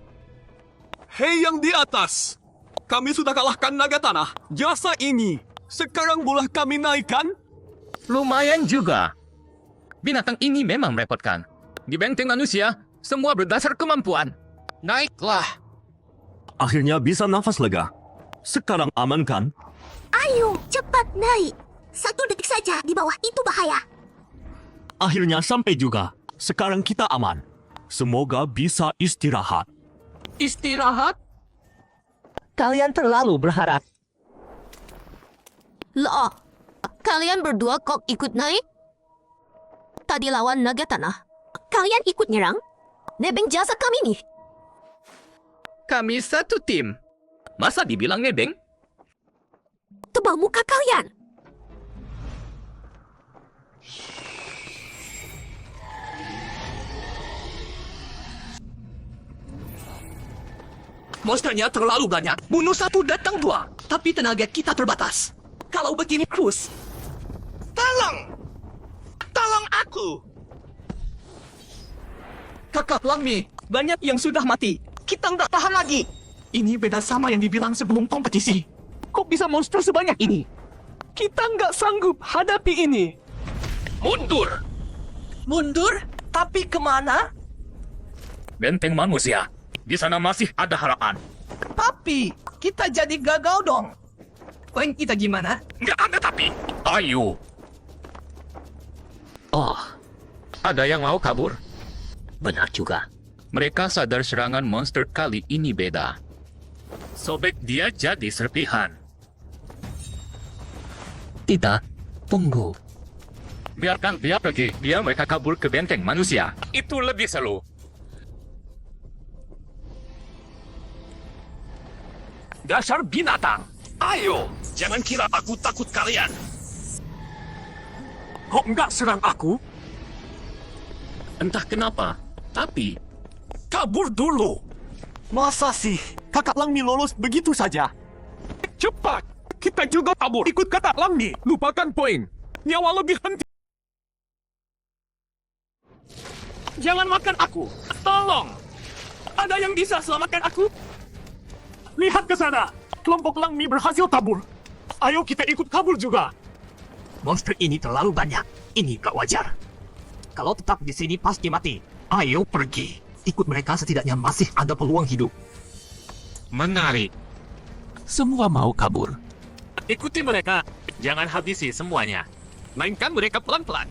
Hei yang di atas. Kami sudah kalahkan naga tanah. Jasa ini. Sekarang boleh kami naikkan? Lumayan juga. Binatang ini memang merepotkan. Di benteng manusia, semua berdasar kemampuan. Naiklah. Akhirnya bisa nafas lega. Sekarang aman kan? Ayo, cepat naik. 1 detik saja di bawah itu bahaya. Akhirnya sampai juga. Sekarang kita aman. Semoga bisa istirahat. Istirahat? Kalian terlalu berharap. Loh, kalian berdua kok ikut naik? Tadi lawan naga tanah. Kalian ikut nyerang? Nebeng jasa kami nih. Kami satu tim. Masa dibilang nebeng? Tebal muka kalian. Monsternya terlalu banyak. Bunuh 1 datang 2. Tapi tenaga kita terbatas. Kalau begini terus. Tolong! Tolong aku! Kakak Langmi, banyak yang sudah mati. Kita nggak tahan lagi. Ini beda sama yang dibilang sebelum kompetisi. Kok bisa monster sebanyak ini? Kita nggak sanggup hadapi ini. Mundur! Mundur? Tapi kemana? Benteng manusia. Di sana masih ada harapan. Tapi, kita jadi gagal dong. Poin kita gimana? Nggak ada tapi. Ayo. Oh, ada yang mau kabur? Benar juga. Mereka sadar serangan monster kali ini beda. Sobek dia jadi serpihan. Tidak, tunggu. Biarkan dia pergi. Biar mereka kabur ke benteng manusia. Itu lebih seru. Dasar binatang. Ayo, jangan kira aku takut kalian. Kok nggak serang aku? Entah kenapa, tapi kabur dulu. Masa sih? Kakak Langmi lolos begitu saja? Cepat. Kita juga kabur. Ikut kata Langmi. Lupakan poin. Nyawa lebih penting. Jangan makan aku. Tolong. Ada yang bisa selamatkan aku? Lihat ke sana. Kelompok Langmi berhasil kabur. Ayo kita ikut kabur juga. Monster ini terlalu banyak. Ini gak wajar. Kalau tetap di sini pasti mati. Ayo pergi. Ikut mereka setidaknya masih ada peluang hidup. Menarik. Semua mau kabur. Ikuti mereka. Jangan habisi semuanya. Mainkan mereka pelan-pelan.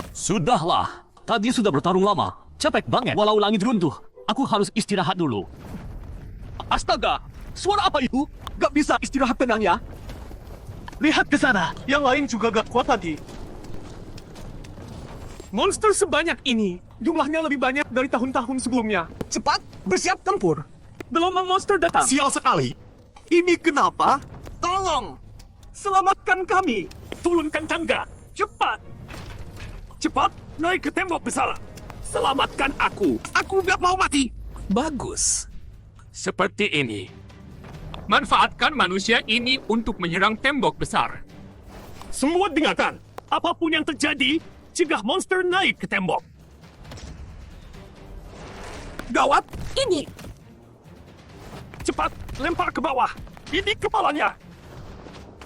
Sudahlah. Tadi sudah bertarung lama. Capek banget. Walau langit runtuh, aku harus istirahat dulu. Astaga! Suara apa itu? Gak bisa istirahat tenang ya? Lihat ke sana. Yang lain juga gak kuat lagi. Monster sebanyak ini. Jumlahnya lebih banyak dari tahun-tahun sebelumnya. Cepat, bersiap tempur. Gelombang monster datang. Sial sekali. Ini kenapa? Tolong! Selamatkan kami! Turunkan tangga. Cepat. Cepat, naik ke tembok besar. Selamatkan aku. Aku gak mau mati. Bagus. Seperti ini. Manfaatkan manusia ini untuk menyerang tembok besar. Semua dengarkan. Apapun yang terjadi, cegah monster naik ke tembok. Gawat. Ini. Cepat, lempar ke bawah. Ini kepalanya.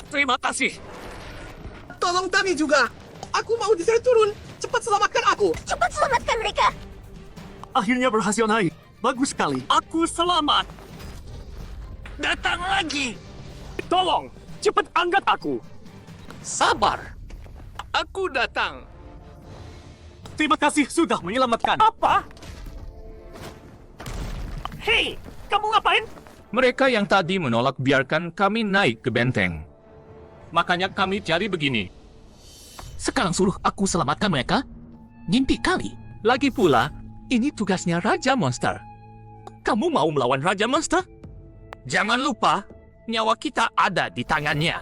Terima kasih. Tolong Tami juga. Aku mau di sana turun. Cepat selamatkan aku. Cepat selamatkan mereka. Akhirnya berhasil naik. Bagus sekali. Aku selamat. Datang lagi. Tolong, cepat angkat aku. Sabar. Aku datang. Terima kasih sudah menyelamatkan. Apa? Hei, kamu ngapain? Mereka yang tadi menolak biarkan kami naik ke benteng. Makanya kami cari begini. Sekarang suruh aku selamatkan mereka? Ngimpi kali. Lagi pula, ini tugasnya Raja Monster. Kamu mau melawan Raja Monster? Jangan lupa, nyawa kita ada di tangannya.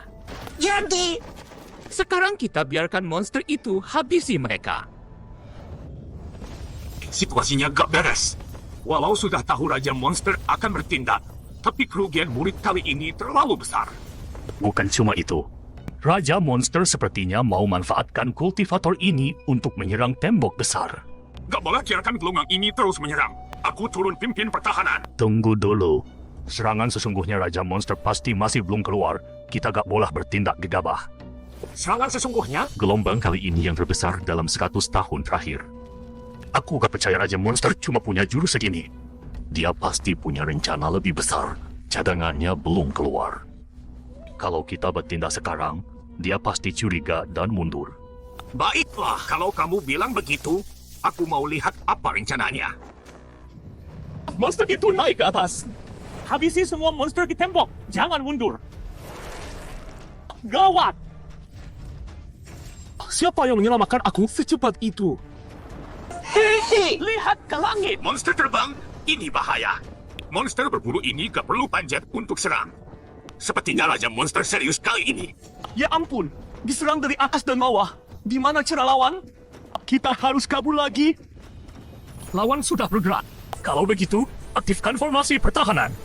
Jadi, Sekarang kita biarkan monster itu habisi mereka. Situasinya gak beres. Walau sudah tahu Raja Monster akan bertindak, tapi kerugian murid kali ini terlalu besar. Bukan cuma itu. Raja Monster sepertinya mau manfaatkan kultivator ini untuk menyerang tembok besar. Gak boleh biarkan gelongang ini terus menyerang. Aku turun pimpin pertahanan. Tunggu dulu. Serangan sesungguhnya Raja Monster pasti masih belum keluar. Kita gak boleh bertindak gegabah. Serangan sesungguhnya? Gelombang kali ini yang terbesar dalam 100 tahun terakhir. Aku gak percaya Raja Monster cuma punya jurus segini. Dia pasti punya rencana lebih besar. Cadangannya belum keluar. Kalau kita bertindak sekarang, dia pasti curiga dan mundur. Baiklah, kalau kamu bilang begitu, aku mau lihat apa rencananya. Monster itu naik ke atas. Habisi semua monster di tembok. Jangan mundur. Gawat! Siapa yang menyelamatkan aku secepat itu? Hei, lihat ke langit. Monster terbang, ini bahaya. Monster berburu ini gak perlu panjat untuk serang. Sepertinya Raja Monster serius kali ini. Ya ampun, diserang dari atas dan bawah. Di mana cara lawan? Kita harus kabur lagi. Lawan sudah bergerak. Kalau begitu, aktifkan formasi pertahanan.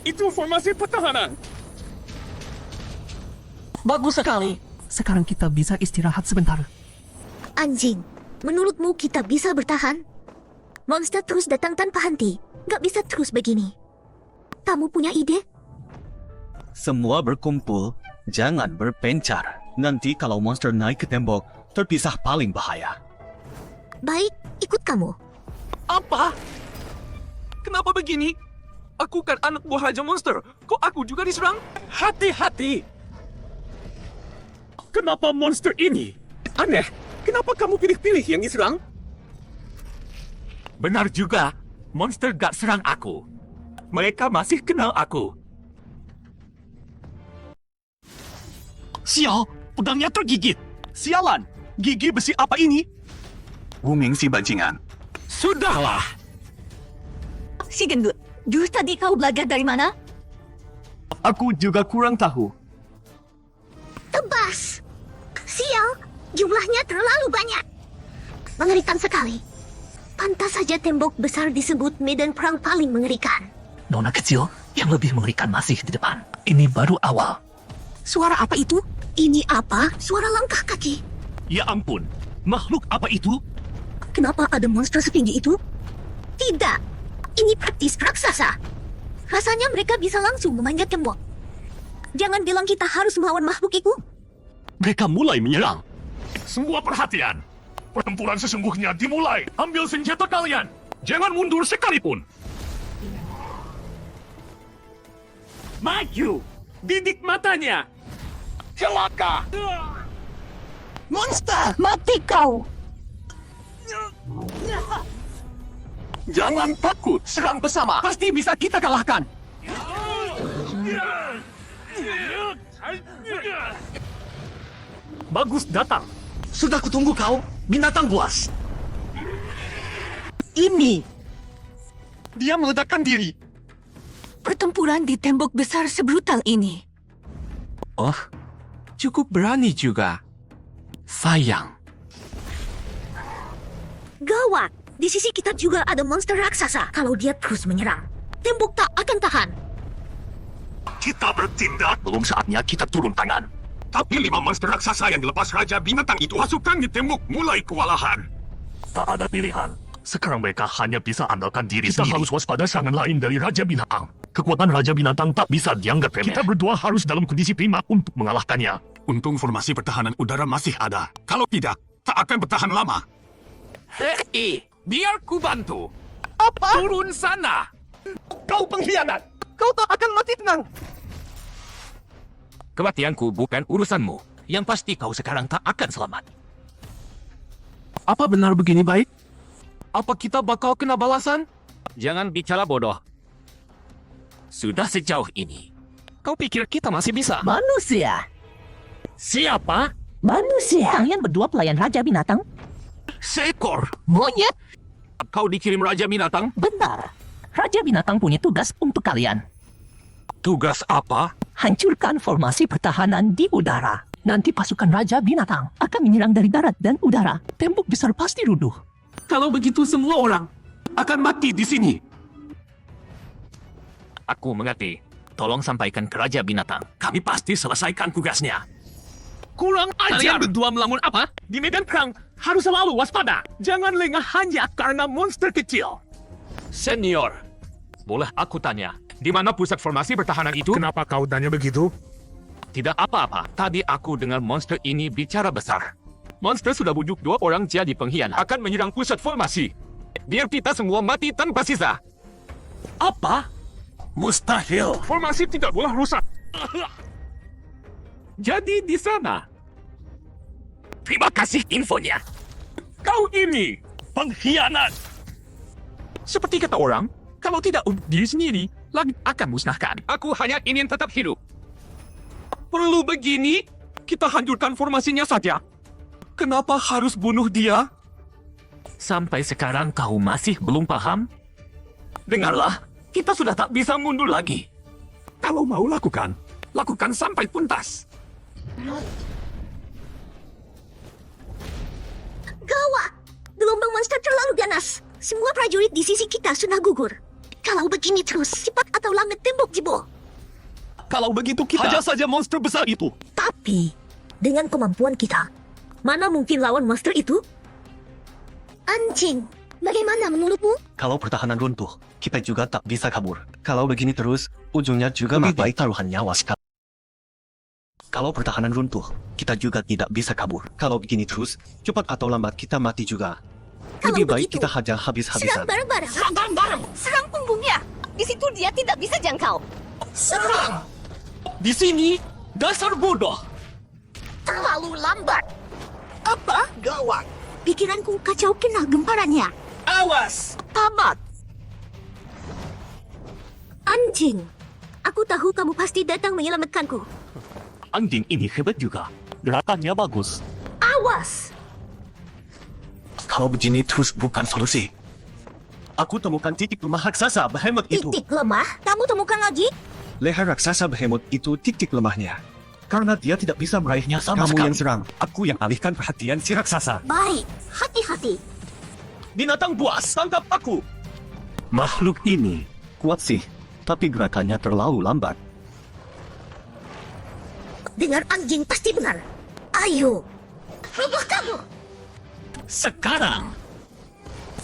Itu formasi pertahanan. Bagus sekali. Sekarang kita bisa istirahat sebentar. anjing. Menurutmu kita bisa bertahan? Monster terus datang tanpa henti. Gak bisa terus begini. Kamu punya ide? Semua berkumpul, jangan berpencar. Nanti kalau monster naik ke tembok, terpisah paling bahaya. Baik, ikut kamu. Apa? Kenapa begini? Aku kan anak buah Raja Monster. Kok aku juga diserang? Hati-hati! Kenapa monster ini? Aneh, kenapa kamu pilih-pilih yang diserang? Benar juga, monster gak serang aku. Mereka masih kenal aku. Sial, pedangnya tergigit. Sialan, gigi besi apa ini? Booming si bajingan. Sudahlah! Si gendut, jurus tadi kau belajar dari mana? Aku juga kurang tahu. Tebas! Sial, jumlahnya terlalu banyak. Mengerikan sekali. Pantas saja tembok besar disebut medan perang paling mengerikan. Nona kecil, yang lebih mengerikan masih di depan. Ini baru awal. Suara apa itu? Ini apa? Suara langkah kaki. Ya ampun, makhluk apa itu? Kenapa ada monster setinggi itu? Tidak. Ini praktis raksasa. Rasanya mereka bisa langsung memanjat tembok. Jangan bilang kita harus melawan makhluk itu. Mereka mulai menyerang. Semua perhatian. Pertempuran sesungguhnya dimulai. Ambil senjata kalian. Jangan mundur sekalipun. Maju. Didik matanya. Celaka. Monster, mati kau! Jangan takut, serang bersama. Pasti bisa kita kalahkan. Bagus datang. Sudah kutunggu kau, binatang buas. Ini! Dia meledakkan diri. Pertempuran di tembok besar sebrutal ini. Oh, cukup berani juga. Sayang. Gawat. Di sisi kita juga ada monster raksasa. Kalau dia terus menyerang, tembok tak akan tahan. Kita bertindak. Belum saatnya kita turun tangan. Tapi 5 monster raksasa yang dilepas Raja Binatang itu hasukan di tembok mulai kewalahan. Tak ada pilihan. Sekarang mereka hanya bisa andalkan diri sendiri. Kita harus waspada serangan lain dari Raja Binatang. Kekuatan Raja Binatang tak bisa dianggap remeh. Kita berdua harus dalam kondisi prima untuk mengalahkannya. Untung formasi pertahanan udara masih ada. Kalau tidak, tak akan bertahan lama. Hei, biar ku bantu. Apa? Turun sana. Kau pengkhianat! Kau tak akan mati tenang! Kematianku bukan urusanmu. Yang pasti kau sekarang tak akan selamat. Apa benar begini baik? Apa kita bakal kena balasan? Jangan bicara bodoh. Sudah sejauh ini. Kau pikir kita masih bisa? Manusia! Siapa? Manusia! Kalian berdua pelayan Raja Binatang? Seekor. Monyet? Kau dikirim Raja Binatang? Benar. Raja Binatang punya tugas untuk kalian. Tugas apa? Hancurkan formasi pertahanan di udara. Nanti pasukan Raja Binatang akan menyerang dari darat dan udara. Tembok besar pasti runtuh. Kalau begitu semua orang akan mati di sini. Aku mengerti. Tolong sampaikan ke Raja Binatang. Kami pasti selesaikan tugasnya. Kurang ajar! Kalian berdua melamun apa? Di medan perang harus selalu waspada. Jangan lengah hanya karena monster kecil. Senior, boleh aku tanya, di mana pusat formasi pertahanan itu? Kenapa kau tanya begitu? Tidak apa-apa. Tadi aku dengar monster ini bicara besar. Monster sudah bujuk 2 orang jadi pengkhianat. Akan menyerang pusat formasi. Biar kita semua mati tanpa sisa. Apa? Mustahil. Formasi tidak boleh rusak. Jadi di sana. Terima kasih infonya. Kau ini pengkhianat. Seperti kata orang, kalau tidak untuk diri sendiri, langit akan musnahkan. Aku hanya ingin tetap hidup. Perlu begini? Kita hancurkan formasinya saja. Kenapa harus bunuh dia? Sampai sekarang kau masih belum paham? Dengarlah, kita sudah tak bisa mundur lagi. Kalau mau lakukan, lakukan sampai tuntas. Gawat! Gelombang monster terlalu ganas. Semua prajurit di sisi kita sudah gugur. Kalau begini terus, cepat atau lambat tembok jebol. Kalau begitu kita hajar saja monster besar itu. Tapi, dengan kemampuan kita, mana mungkin lawan monster itu? Anjing, bagaimana menurutmu? Kalau pertahanan runtuh, kita juga tak bisa kabur. Kalau begini terus, ujungnya juga lebih baik taruhan nyawa sekali. Kalau pertahanan runtuh, kita juga tidak bisa kabur. Kalau begini terus, cepat atau lambat kita mati juga. Kalau Lebih baik begitu, kita hajar serang habis-habisan. bareng-bareng. Serang bareng-bareng. Serang punggungnya. Di situ dia tidak bisa jangkau. Serang! Di sini, dasar bodoh. Terlalu lambat. Apa? Gawat! Pikiranku kacau kena gemparannya. Awas! Tamat. Anjing. Aku tahu kamu pasti datang menyelamatkanku. Anjing ini hebat juga. Gerakannya bagus. Awas. Kalau begini terus bukan solusi. Aku temukan titik lemah raksasa behemoth itu. Titik lemah? Kamu temukan lagi? Leher raksasa behemoth itu titik lemahnya. Karena dia tidak bisa meraihnya sama Kamu sekali. yang serang. Aku yang alihkan perhatian si raksasa. Baik, hati-hati. Binatang buas, tangkap aku! Makhluk ini kuat sih, tapi gerakannya terlalu lambat. Dengar anjing pasti benar. Ayo, roboh kamu. Sekarang!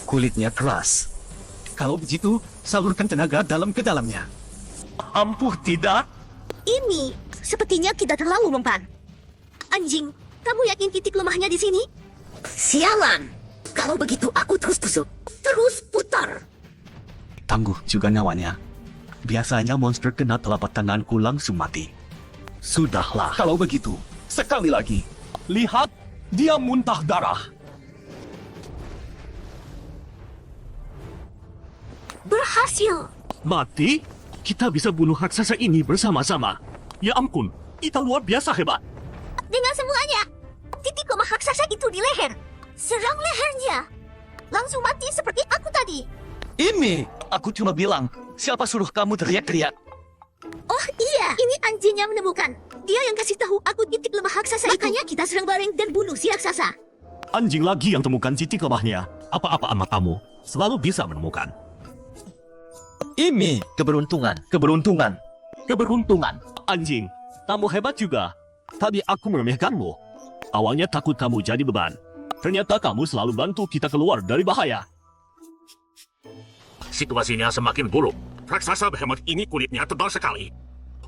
Kulitnya keras. Kalau begitu, salurkan tenaga dalam ke dalamnya. Ampuh tidak? Ini sepertinya kita terlalu mempan. Anjing, kamu yakin titik lemahnya di sini? Sialan. Kalau begitu aku terus tusuk. Terus putar. Tangguh juga nyawanya. Biasanya monster kena telapak tanganku langsung mati. Sudahlah. Kalau begitu, sekali lagi. Lihat, dia muntah darah. Berhasil. Mati? Kita bisa bunuh raksasa ini bersama-sama. Ya ampun, kita luar biasa hebat. Dengan semuanya. Titik lemah raksasa itu di leher. Serang lehernya. Langsung mati seperti aku tadi. Ini, aku cuma bilang, siapa suruh kamu teriak-teriak? Oh iya, ini anjing yang menemukan. Dia yang kasih tahu aku titik lemah raksasa. Makanya kita serang bareng dan bunuh si raksasa. Anjing lagi yang temukan titik lemahnya. Apa-apa anak kamu selalu bisa menemukan. Ini keberuntungan. Anjing, kamu hebat juga. Tadi aku meremehkanmu. Awalnya takut kamu jadi beban. Ternyata kamu selalu bantu kita keluar dari bahaya. Situasinya semakin buruk. Raksasa behemoth ini kulitnya tebal sekali.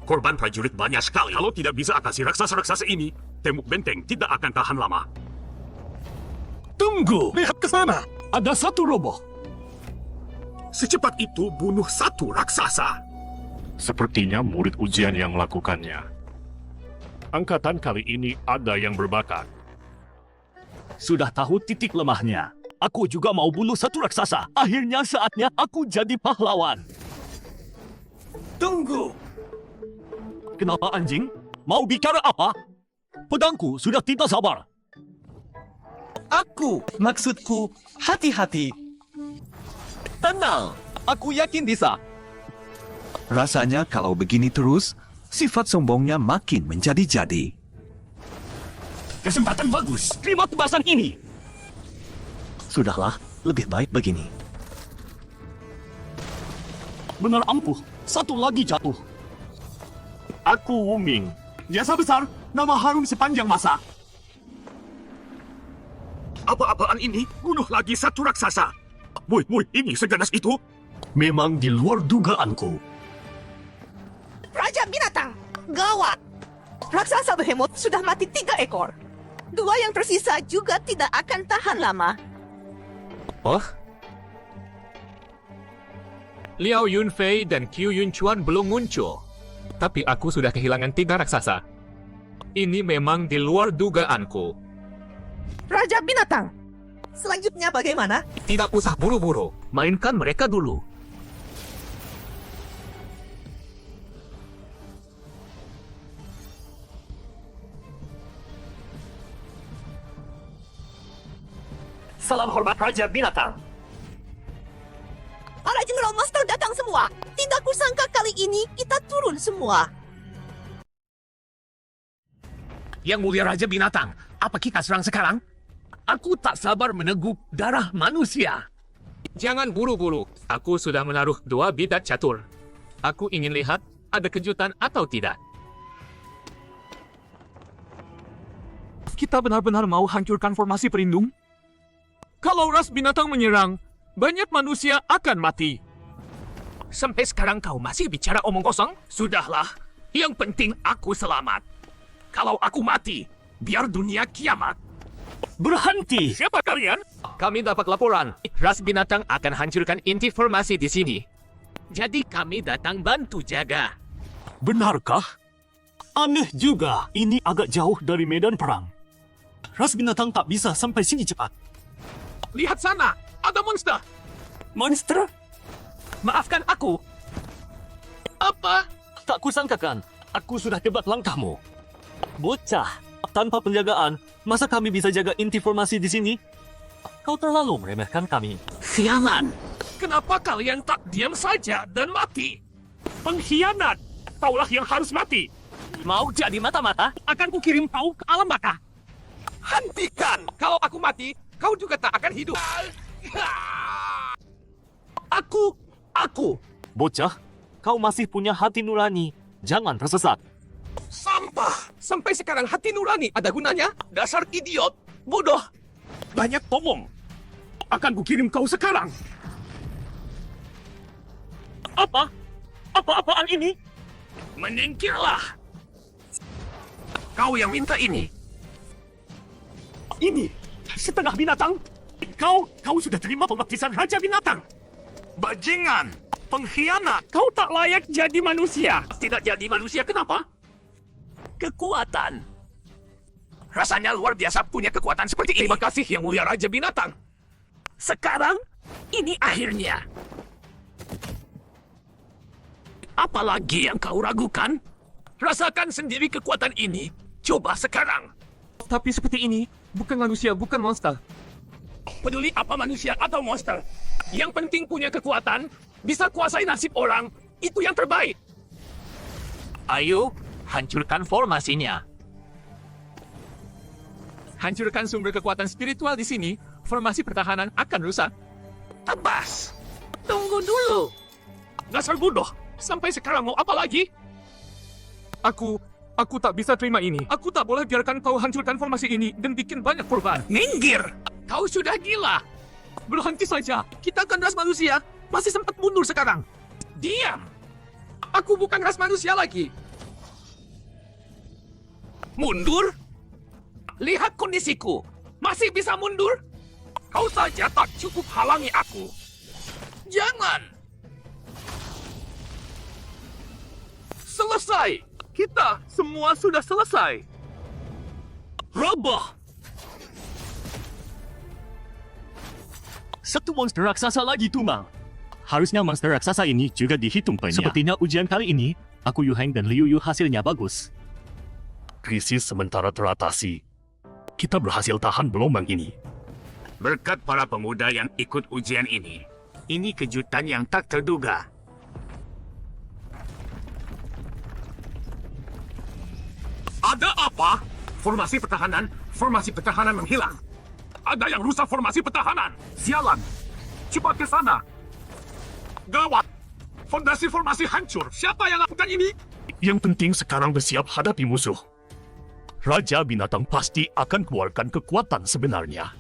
Korban prajurit banyak sekali. Kalau tidak bisa atasi raksasa-raksasa ini, tembok benteng tidak akan tahan lama. Tunggu, lihat ke sana. Ada satu roboh. Secepat itu bunuh satu raksasa. Sepertinya murid ujian yang melakukannya. Angkatan kali ini ada yang berbakat. Sudah tahu titik lemahnya. Aku juga mau bunuh satu raksasa. Akhirnya saatnya aku jadi pahlawan. Tunggu. Kenapa anjing? Mau bicara apa? Pedangku sudah tidak sabar. Maksudku, hati-hati. Tenang, aku yakin bisa. Rasanya kalau begini terus, sifat sombongnya makin menjadi-jadi. Kesempatan bagus. Terima tebasan ini. Sudahlah, lebih baik begini. Benar ampuh. Satu lagi jatuh. Aku Wuming. Jasa besar, nama harum sepanjang masa. Apa-apaan ini? Bunuh lagi satu raksasa. Woi, ini seganas itu? Memang di luar dugaanku. Raja binatang, gawat. Raksasa behemoth sudah mati 3 ekor. 2 yang tersisa juga tidak akan tahan lama. Oh? Liao Yunfei dan Qiu Yunchuan belum muncul. Tapi aku sudah kehilangan 3 raksasa. Ini memang di luar dugaanku. Raja binatang, selanjutnya bagaimana? Tidak usah buru-buru. Mainkan mereka dulu. Salam hormat Raja Binatang. Para general monster datang semua. Tidak kusangka kali ini kita turun semua. Yang mulia Raja Binatang, apa kita serang sekarang? Aku tak sabar meneguk darah manusia. Jangan buru-buru. Aku sudah menaruh 2 bidat catur. Aku ingin lihat ada kejutan atau tidak. Kita benar-benar mau hancurkan formasi pelindung? Kalau ras binatang menyerang, banyak manusia akan mati. Sampai sekarang kau masih bicara omong kosong? Sudahlah, yang penting aku selamat. Kalau aku mati, biar dunia kiamat. Berhenti! Siapa kalian? Kami dapat laporan. Ras binatang akan hancurkan inti formasi di sini. Jadi kami datang bantu jaga. Benarkah? Aneh juga, ini agak jauh dari medan perang. Ras binatang tak bisa sampai sini cepat. Lihat sana, ada monster. Monster? Maafkan aku. Apa? Tak kusangkakan, aku sudah tebak langkahmu. Bocah, tanpa penjagaan, masa kami bisa jaga inti formasi di sini? Kau terlalu meremehkan kami. Sialan! Kenapa kalian tak diam saja dan mati? Pengkhianat! Kaulah yang harus mati. Mau jadi mata-mata, akan kukirim kau ke alam baka. Hentikan! Kalau aku mati, kau juga tak akan hidup. Aku. Bocah, kau masih punya hati nurani. Jangan tersesat. Sampah! Sampai sekarang hati nurani ada gunanya? Dasar idiot! Bodoh! Banyak omong. Akan kukirim kau sekarang. Apa? Apa-apaan ini? Menyingkirlah! Kau yang minta ini. Ini setengah binatang. Kau sudah terima pembaptisan Raja Binatang. Bajingan, pengkhianat. Kau tak layak jadi manusia. Tidak jadi manusia, kenapa? Kekuatan. Rasanya luar biasa punya kekuatan seperti ini. Terima kasih yang mulia Raja Binatang. Sekarang, ini akhirnya. Apalagi yang kau ragukan? Rasakan sendiri kekuatan ini. Coba sekarang. Tapi seperti ini, bukan manusia, bukan monster. Peduli apa manusia atau monster. Yang penting punya kekuatan, bisa kuasai nasib orang, itu yang terbaik. Ayo, hancurkan formasinya. Hancurkan sumber kekuatan spiritual di sini, formasi pertahanan akan rusak. Tebas. Tunggu dulu. Dasar bodoh. Sampai sekarang mau apa lagi? Aku tak bisa terima ini. Aku tak boleh biarkan kau hancurkan formasi ini dan bikin banyak korban. Minggir! Kau sudah gila. Berhenti saja. Kita kan ras manusia. Masih sempat mundur sekarang. Diam! Aku bukan ras manusia lagi. Mundur? Lihat kondisiku. Masih bisa mundur? Kau saja tak cukup halangi aku. Jangan! Selesai! Kita semua sudah selesai. Roboh! Satu monster raksasa lagi tumbang. Harusnya monster raksasa ini juga dihitung poinnya. Sepertinya ujian kali ini, aku Yu Heng dan Liu Yu hasilnya bagus. Krisis sementara teratasi. Kita berhasil tahan gelombang ini. Berkat para pemuda yang ikut ujian ini kejutan yang tak terduga. Ada apa? Formasi pertahanan menghilang. Ada yang rusak formasi pertahanan. Sialan. Cepat ke sana. Gawat. Fondasi formasi hancur. Siapa yang lakukan ini? Yang penting sekarang bersiap hadapi musuh. Raja Binatang pasti akan keluarkan kekuatan sebenarnya.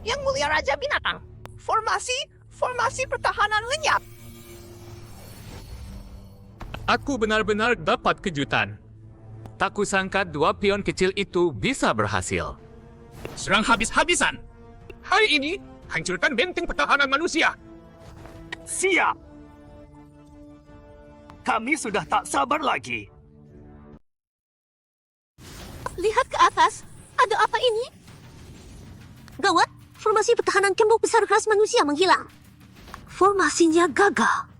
Yang mulia Raja Binatang, formasi pertahanan lenyap. Aku benar-benar dapat kejutan. Tak kusangka dua pion kecil itu bisa berhasil. Serang habis-habisan. Hari ini, hancurkan benteng pertahanan manusia. Siap. Kami sudah tak sabar lagi. Lihat ke atas. Ada apa ini? Gawat, formasi pertahanan tembok besar ras manusia menghilang. Formasinya gagal.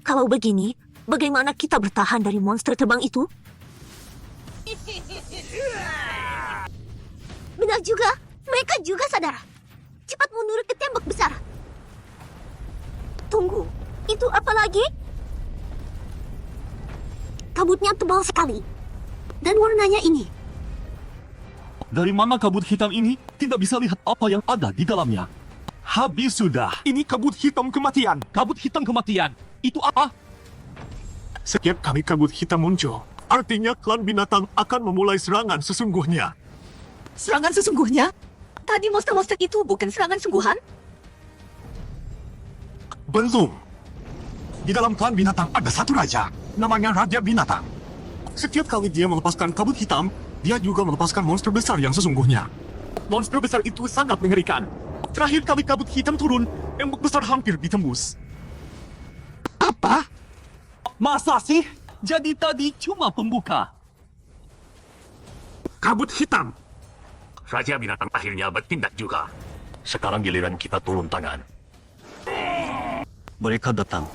Kalau begini, bagaimana kita bertahan dari monster terbang itu? Benar juga, mereka juga sadar. Cepat mundur ke tembok besar. Tunggu, itu apa lagi? Kabutnya tebal sekali. Dan warnanya ini. Dari mana kabut hitam ini? Tidak bisa lihat apa yang ada di dalamnya. Habis sudah. Ini kabut hitam kematian. Kabut hitam kematian. Itu apa? Setiap kali kabut hitam muncul, artinya klan binatang akan memulai serangan sesungguhnya. Serangan sesungguhnya? Tadi monster-monster itu bukan serangan sungguhan? Belum. Di dalam klan binatang ada satu raja, namanya Raja Binatang. Setiap kali dia melepaskan kabut hitam, dia juga melepaskan monster besar yang sesungguhnya. Monster besar itu sangat mengerikan. Terakhir kali kabut hitam turun, tembok besar hampir ditembus. Apa? Masa sih? Jadi tadi cuma pembuka. Kabut hitam. Raja Binatang akhirnya bertindak juga. Sekarang giliran kita turun tangan. Mereka datang.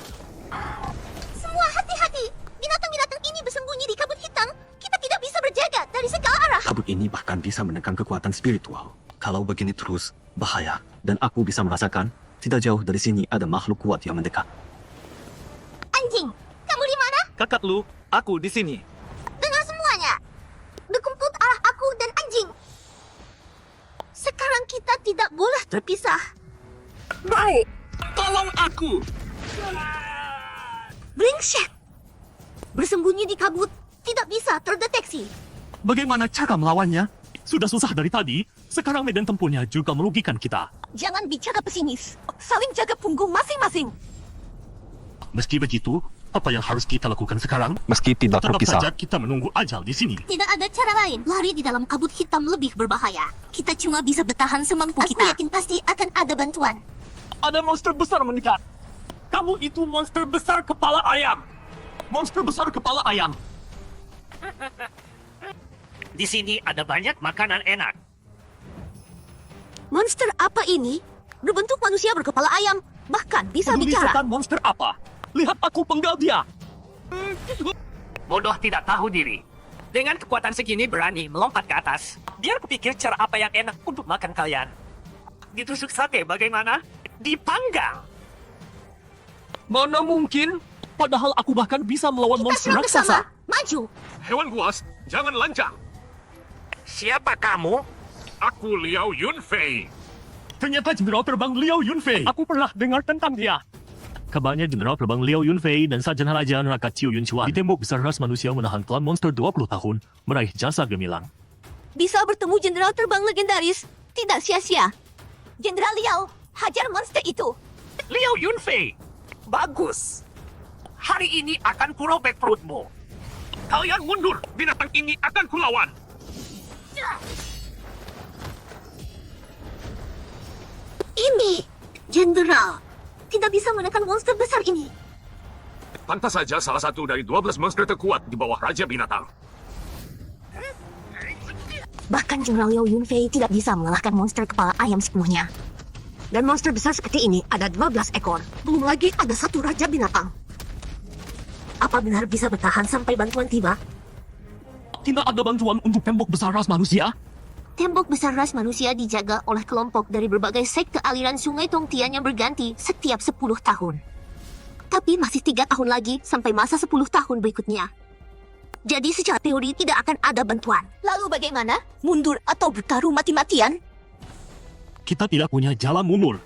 Semua hati-hati. Binatang-binatang ini bersembunyi di kabut hitam. Kita tidak bisa berjaga dari segala arah. Kabut ini bahkan bisa menekan kekuatan spiritual. Kalau begini terus, bahaya. Dan aku bisa merasakan, tidak jauh dari sini ada makhluk kuat yang mendekat. Anjing, kamu di mana? Kakak Lu, aku di sini. tidak boleh terpisah. Baik. Tolong aku! Brengsek! Bersembunyi di kabut tidak bisa terdeteksi. Bagaimana cara melawannya? Sudah susah dari tadi, sekarang medan tempurnya juga merugikan kita. Jangan bicara pesimis. Saling jaga punggung masing-masing. Meski begitu, apa yang harus kita lakukan sekarang? Meski tidak Tetap terpisah. saja kita menunggu ajal di sini. Tidak ada cara lain. Lari di dalam kabut hitam lebih berbahaya. Kita cuma bisa bertahan semampu kita. Aku yakin pasti akan ada bantuan. Ada monster besar mendekat. Kamu itu monster besar kepala ayam. Monster besar kepala ayam. Di sini ada banyak makanan enak. Monster apa ini? Berbentuk manusia berkepala ayam. Bahkan bisa Peduli bicara. setan monster apa? Lihat aku penggal dia. Bodoh tidak tahu diri. Dengan kekuatan segini berani melompat ke atas. Biar kupikir cara apa yang enak untuk makan kalian. Ditusuk sate bagaimana? Dipanggang. Mana mungkin? Padahal aku bahkan bisa melawan Kita monster serang bersama. raksasa. Maju. Hewan buas, jangan lancang. Siapa kamu? Aku Liao Yunfei. Ternyata Jenderal Terbang Liao Yunfei. Aku pernah dengar tentang dia. Kabarnya Jenderal Terbang Liao Yunfei dan Sarjana Raja Neraka Ciu Yunchuan di tembok besar ras manusia menahan klan monster 20 tahun, meraih jasa gemilang. Bisa bertemu jenderal terbang legendaris. Tidak sia-sia. Jenderal Liao, hajar monster itu. Liao Yunfei. Bagus. Hari ini akan kurobek perutmu. Kalian mundur, binatang ini akan kulawan. Ini, jenderal. Tidak bisa menekan monster besar ini. Pantas saja salah satu dari 12 monster terkuat di bawah Raja Binatang. Bahkan Jenderal Liao Yunfei tidak bisa mengalahkan monster kepala ayam sepenuhnya. Dan monster besar seperti ini ada 12 ekor. Belum lagi ada satu Raja Binatang. Apa benar bisa bertahan sampai bantuan tiba? Tidak ada bantuan untuk tembok besar ras manusia? Tembok besar ras manusia dijaga oleh kelompok dari berbagai sekte aliran Sungai Tongtian yang berganti setiap 10 tahun. Tapi masih 3 tahun lagi sampai masa 10 tahun berikutnya. Jadi secara teori tidak akan ada bantuan. Lalu bagaimana? Mundur atau bertaruh mati-matian? Kita tidak punya jalan mundur.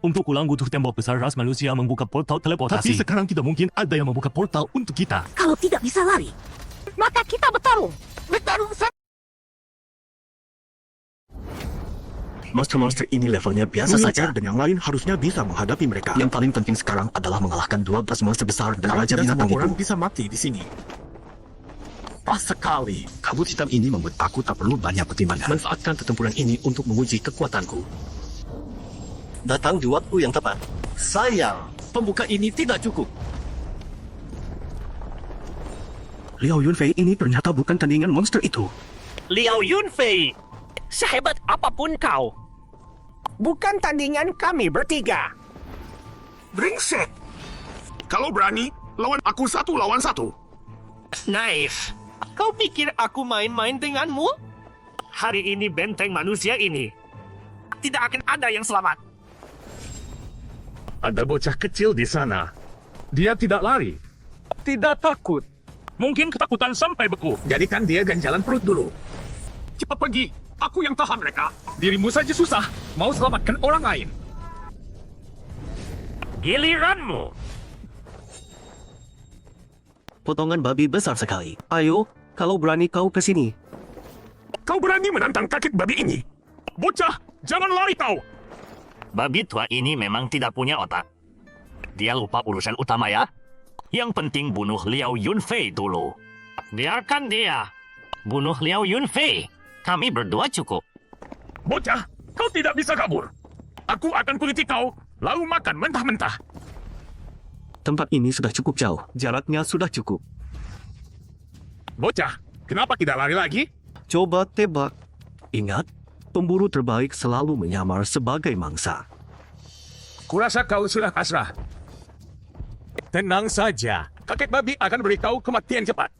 Untuk ulang butuh tembok besar ras manusia membuka portal teleportasi. Tapi sekarang tidak mungkin ada yang membuka portal untuk kita. Kalau tidak bisa lari, maka kita bertarung. Bertarung Monster-monster ini levelnya biasa saja dan yang lain harusnya bisa menghadapi mereka. Yang paling penting sekarang adalah mengalahkan 12 monster besar dan Raja Binatang itu. Orang bisa mati di sini. Pas sekali. Kabut hitam ini membuat aku tak perlu banyak pertimbangan. Manfaatkan pertempuran ini untuk menguji kekuatanku. Datang di waktu yang tepat. Sayang, pembuka ini tidak cukup. Liao Yunfei ini ternyata bukan tandingan monster itu. Liao Yunfei. Sehebat apapun kau. Bukan tandingan kami bertiga. Brengsek! Kalau berani, lawan aku 1 lawan 1. Naif. Kau pikir aku main-main denganmu? Hari ini benteng manusia ini. Tidak akan ada yang selamat. Ada bocah kecil di sana. Dia tidak lari. Tidak takut. Mungkin ketakutan sampai beku. Jadikan dia ganjalan perut dulu. Cepat pergi. Aku yang tahan mereka. Dirimu saja susah. Mau selamatkan orang lain. Giliranmu. Potongan babi besar sekali. Ayo, kalau berani kau ke sini. Kau berani menantang kakek babi ini? Bocah, jangan lari kau. Babi tua ini memang tidak punya otak. Dia lupa urusan utama ya. Yang penting bunuh Liao Yunfei dulu. Biarkan dia. Bunuh Liao Yunfei. Kami berdua cukup. Bocah, kau tidak bisa kabur. Aku akan kuliti kau, lalu makan mentah-mentah. Tempat ini sudah cukup jauh. Jaraknya sudah cukup. Bocah, kenapa tidak lari lagi? Coba tebak. Ingat, pemburu terbaik selalu menyamar sebagai mangsa. Kurasa kau sudah pasrah. Tenang saja. Kakek babi akan beritahu kematian cepat.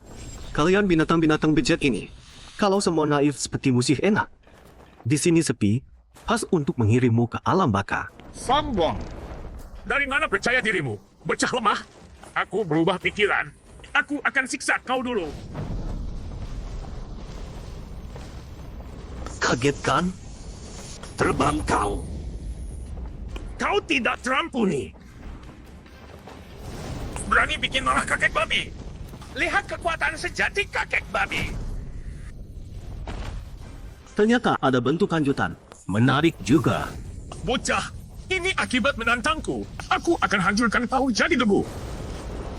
Kalian binatang-binatang bejat ini, kalau semua naif seperti musih enak. Di sini sepi, pas untuk mengirimmu ke alam baka. Sombong. Dari mana percaya dirimu? Bocah lemah. Aku berubah pikiran. Aku akan siksa kau dulu. Kaget kan? Terbang kau. Kau tidak terampuni. Berani bikin marah kakek babi. Lihat kekuatan sejati kakek babi. Ternyata ada bentuk lanjutan. Menarik juga. Bocah, ini akibat menantangku. Aku akan hancurkan kau jadi debu.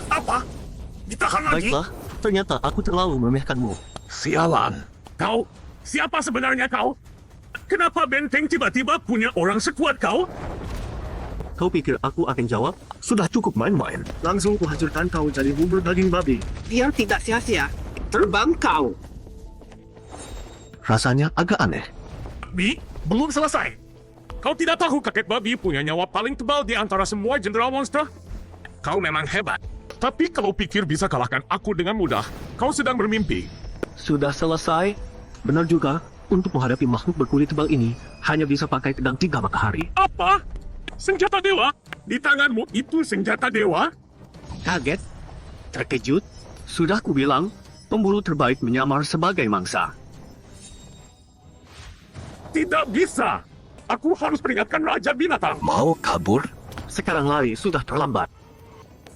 Apa? Ditahan lagi? Baiklah, ternyata aku terlalu meremehkanmu. Sialan. Kau? Siapa sebenarnya kau? Kenapa benteng tiba-tiba punya orang sekuat kau? Kau pikir aku akan jawab? Sudah cukup main-main. Langsung kuhancurkan kau jadi bubur daging babi. Biar tidak sia-sia. Terbang kau. Rasanya agak aneh. Bi, belum selesai. Kau tidak tahu kakek babi punya nyawa paling tebal di antara semua jenderal monster? Kau memang hebat. Tapi kalau pikir bisa kalahkan aku dengan mudah, kau sedang bermimpi. Sudah selesai? Benar juga, untuk menghadapi makhluk berkulit tebal ini, hanya bisa pakai pedang 3 matahari. Apa? Senjata dewa? Di tanganmu itu senjata dewa? Kaget? Terkejut? Sudah kubilang, pemburu terbaik menyamar sebagai mangsa. Tidak bisa. Aku harus peringatkan Raja Binatang. Mau kabur? Sekarang lari sudah terlambat.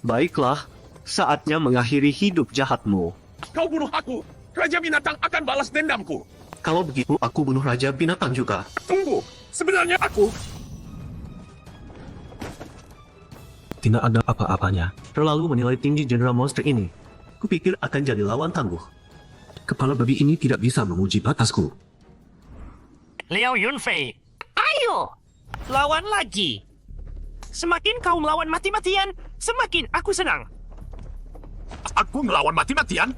Baiklah, saatnya mengakhiri hidup jahatmu. Kau bunuh aku. Raja Binatang akan balas dendamku. Kalau begitu, aku bunuh Raja Binatang juga. Tunggu. Sebenarnya aku... Tidak ada apa-apanya. Terlalu menilai tinggi General Monster ini. Kupikir akan jadi lawan tangguh. Kepala babi ini tidak bisa menguji batasku. Liao Yunfei, ayo! Lawan lagi. Semakin kau melawan mati-matian, semakin aku senang. Aku melawan mati-matian?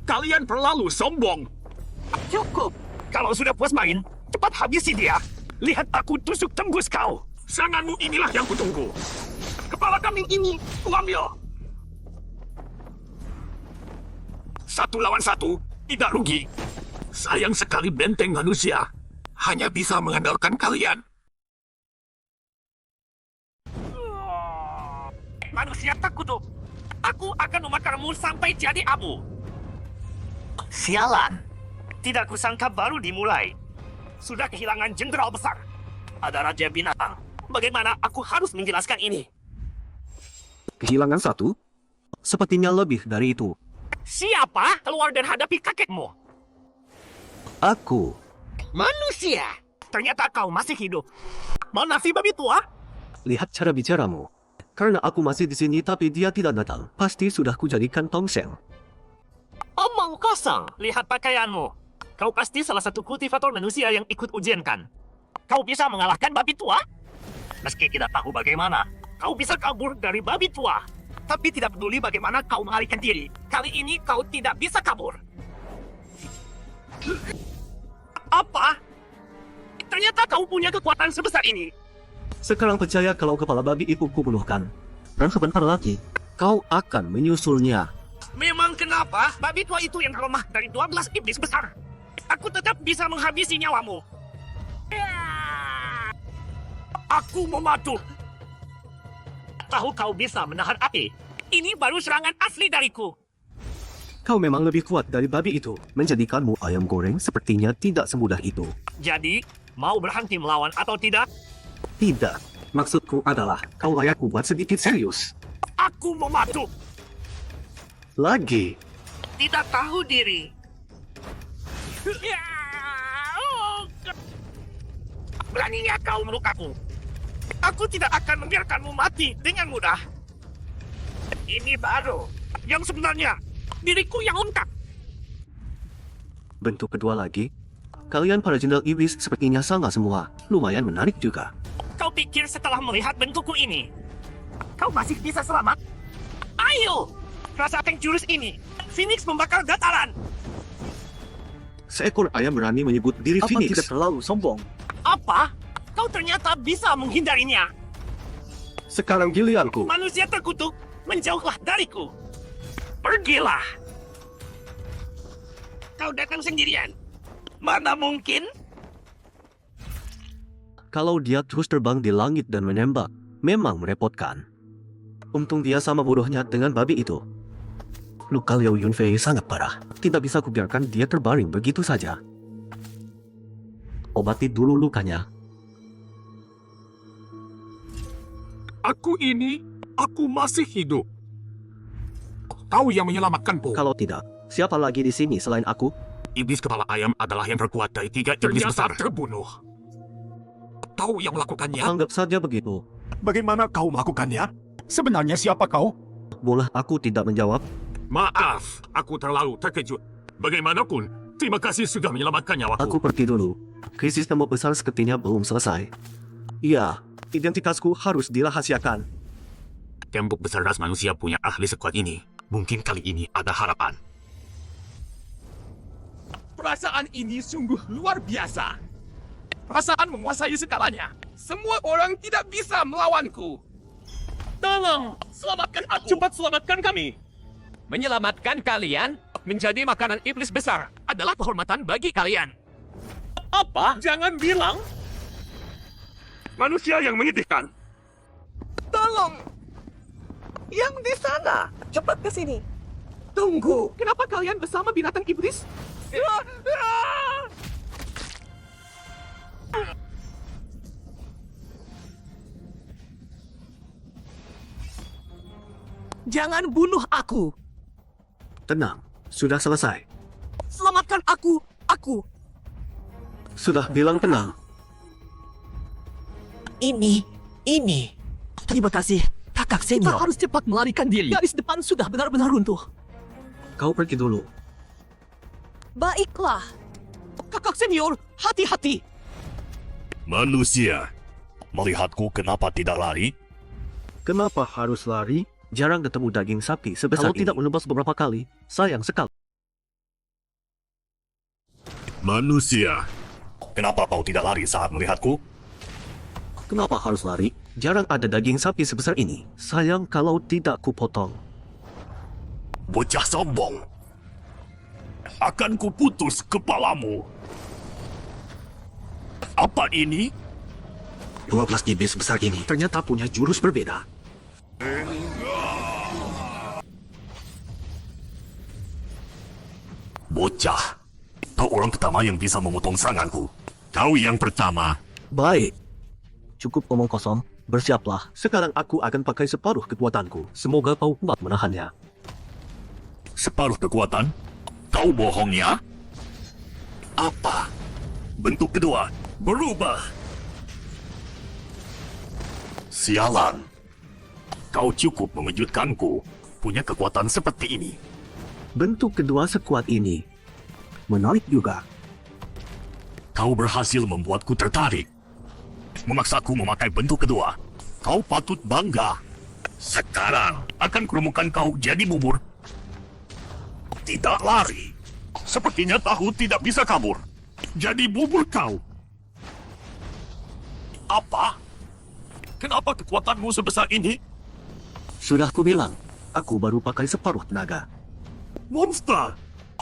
Kalian terlalu sombong. Cukup. Kalau sudah puas main, cepat habisi dia. Lihat aku tusuk tembus kau. Seranganmu inilah yang kutunggu. Kepala kambing ini, kuambil. 1 lawan 1, tidak rugi. Sayang sekali benteng manusia. Hanya bisa mengandalkan kalian. Manusia tak kutuk. Aku akan memakarmu sampai jadi abu. Sialan. Tidak kusangka baru dimulai. Sudah kehilangan jenderal besar. Ada Raja Binatang. Bagaimana aku harus menjelaskan ini? Kehilangan 1? Sepertinya lebih dari itu. Siapa? Keluar dan hadapi kakekmu. Aku. Manusia. Ternyata kau masih hidup. Mana si babi tua? Lihat cara bicaramu. Karena aku masih di sini tapi dia tidak datang. Pasti sudah kujadikan tongseng. Omong kosong. Lihat pakaianmu. Kau pasti salah satu kultivator manusia yang ikut ujian kan? Kau bisa mengalahkan babi tua? Meski tidak tahu bagaimana, kau bisa kabur dari babi tua. Tapi tidak peduli bagaimana kau melarikan diri. Kali ini kau tidak bisa kabur. Apa? Ternyata kau punya kekuatan sebesar ini. Sekarang percaya kalau kepala babi itu kubunuhkan. Dan sebentar lagi, kau akan menyusulnya. Memang kenapa babi tua itu yang lemah dari 12 iblis besar? Aku tetap bisa menghabisi nyawamu. Aku mematu. Tahu kau bisa menahan api. Ini baru serangan asli dariku. Kau memang lebih kuat dari babi itu. Menjadikanmu ayam goreng sepertinya tidak semudah itu. Jadi, mau berhenti melawan atau tidak? Tidak. Maksudku adalah, kau layak buat sedikit serius. Aku mematu. Lagi. Tidak tahu diri. Beraninya kau melukaku. Aku tidak akan membiarkanmu mati dengan mudah. Ini baru. Yang sebenarnya, diriku yang lengkap. Bentuk kedua lagi. Kalian para jenderal iblis sepertinya sama semua. Lumayan menarik juga. Kau pikir setelah melihat bentukku ini, kau masih bisa selamat? Ayo! Rasakan jurus ini. Phoenix membakar dataran. Seekor ayam berani menyebut diri Apa Phoenix. tidak terlalu sombong? Apa? Kau ternyata bisa menghindarinya. Sekarang giliranku. Manusia terkutuk, menjauhlah dariku. Pergilah. Kau datang sendirian. Mana mungkin? Kalau dia terus terbang di langit dan menembak, memang merepotkan. Untung dia sama bodohnya dengan babi itu. Luka Liao Yunfei sangat parah. Tidak bisa kubiarkan dia terbaring begitu saja. Obati dulu lukanya. Aku masih hidup. Kau yang menyelamatkanku. Kalau tidak, siapa lagi di sini selain aku? Iblis kepala ayam adalah yang terkuat dari 3 iblis besar. Terbunuh. Kau yang melakukannya? Anggap saja begitu. Bagaimana kau melakukannya? Sebenarnya siapa kau? Boleh aku tidak menjawab? Maaf, aku terlalu terkejut. Bagaimanapun, terima kasih sudah menyelamatkan nyawaku. Aku pergi dulu. Krisis tembok besar sepertinya belum selesai. Iya, identitasku harus dirahasiakan. Tembok besar ras manusia punya ahli sekuat ini. Mungkin kali ini ada harapan. Perasaan ini sungguh luar biasa. Perasaan menguasai segalanya. Semua orang tidak bisa melawanku. Tolong, selamatkan aku. Cepat selamatkan kami. Menyelamatkan kalian menjadi makanan iblis besar adalah kehormatan bagi kalian. Apa? Jangan bilang. Manusia yang menyedihkan. Tolong! Yang di sana! Cepat ke sini! Tunggu. Kenapa kalian bersama binatang iblis? Jangan bunuh aku! Tenang, sudah selesai. Selamatkan aku! Aku! Sudah bilang tenang. Ini. Terima kasih, kakak senior. Kita harus cepat melarikan diri. Garis depan sudah benar-benar runtuh. Kau pergi dulu. Baiklah. Kakak senior, hati-hati. Manusia, melihatku kenapa tidak lari? Kenapa harus lari? Jarang ketemu daging sapi sebesar ini. Kalau tidak menebas beberapa kali, sayang sekali. Manusia, kenapa kau tidak lari saat melihatku? Kenapa harus lari? Jarang ada daging sapi sebesar ini. Sayang kalau tidak kupotong. Bocah sombong. Akan kuputus kepalamu. Apa ini? 12 iblis besar ini ternyata punya jurus berbeda. Bocah, kau orang pertama yang bisa memotong seranganku. Kau yang pertama. Baik. Cukup omong kosong, bersiaplah. Sekarang aku akan pakai separuh kekuatanku. Semoga kau kuat menahannya. Separuh kekuatan? Kau bohong ya? Apa? Bentuk kedua berubah. Sialan. Kau cukup mengejutkanku. Punya kekuatan seperti ini. Bentuk kedua sekuat ini menarik juga. Kau berhasil membuatku tertarik. Memaksaku memakai bentuk kedua. Kau patut bangga. Sekarang akan kurumukan kau jadi bubur. Tidak lari. Sepertinya tahu tidak bisa kabur. Jadi bubur kau. Apa? Kenapa kekuatanmu sebesar ini? Sudah kubilang, aku baru pakai separuh tenaga. Monster!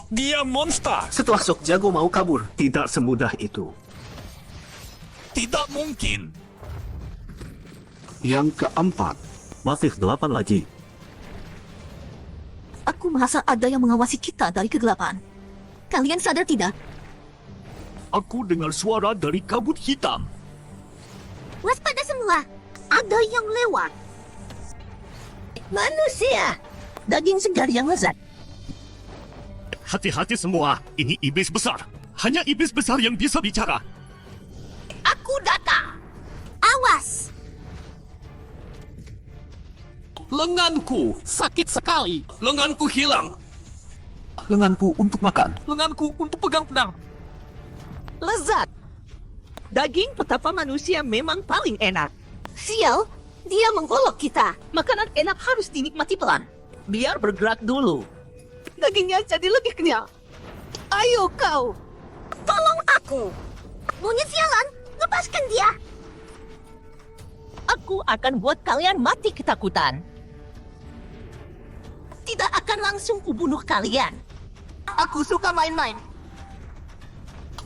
Dia monster! Setelah sok jago mau kabur, tidak semudah itu. Tidak mungkin. Yang keempat, masih 8 lagi. Aku merasa ada yang mengawasi kita dari kegelapan. Kalian sadar tidak? Aku dengar suara dari kabut hitam. Waspada semua. Ada yang lewat. Manusia. Daging segar yang lezat. Hati-hati semua, ini iblis besar. Hanya iblis besar yang bisa bicara. Aku datang. Awas. Lenganku sakit sekali. Lenganku hilang. Lenganku untuk makan. Lenganku untuk pegang pedang. Lezat. Daging petapa manusia memang paling enak. Sial, dia menggolok kita. Makanan enak harus dinikmati pelan. Biar bergerak dulu. Dagingnya jadi lebih kenyal. Ayo kau. Tolong aku. Monyet sialan, lepaskan dia. Aku akan buat kalian mati ketakutan. Tidak akan langsung kubunuh kalian. Aku suka main-main.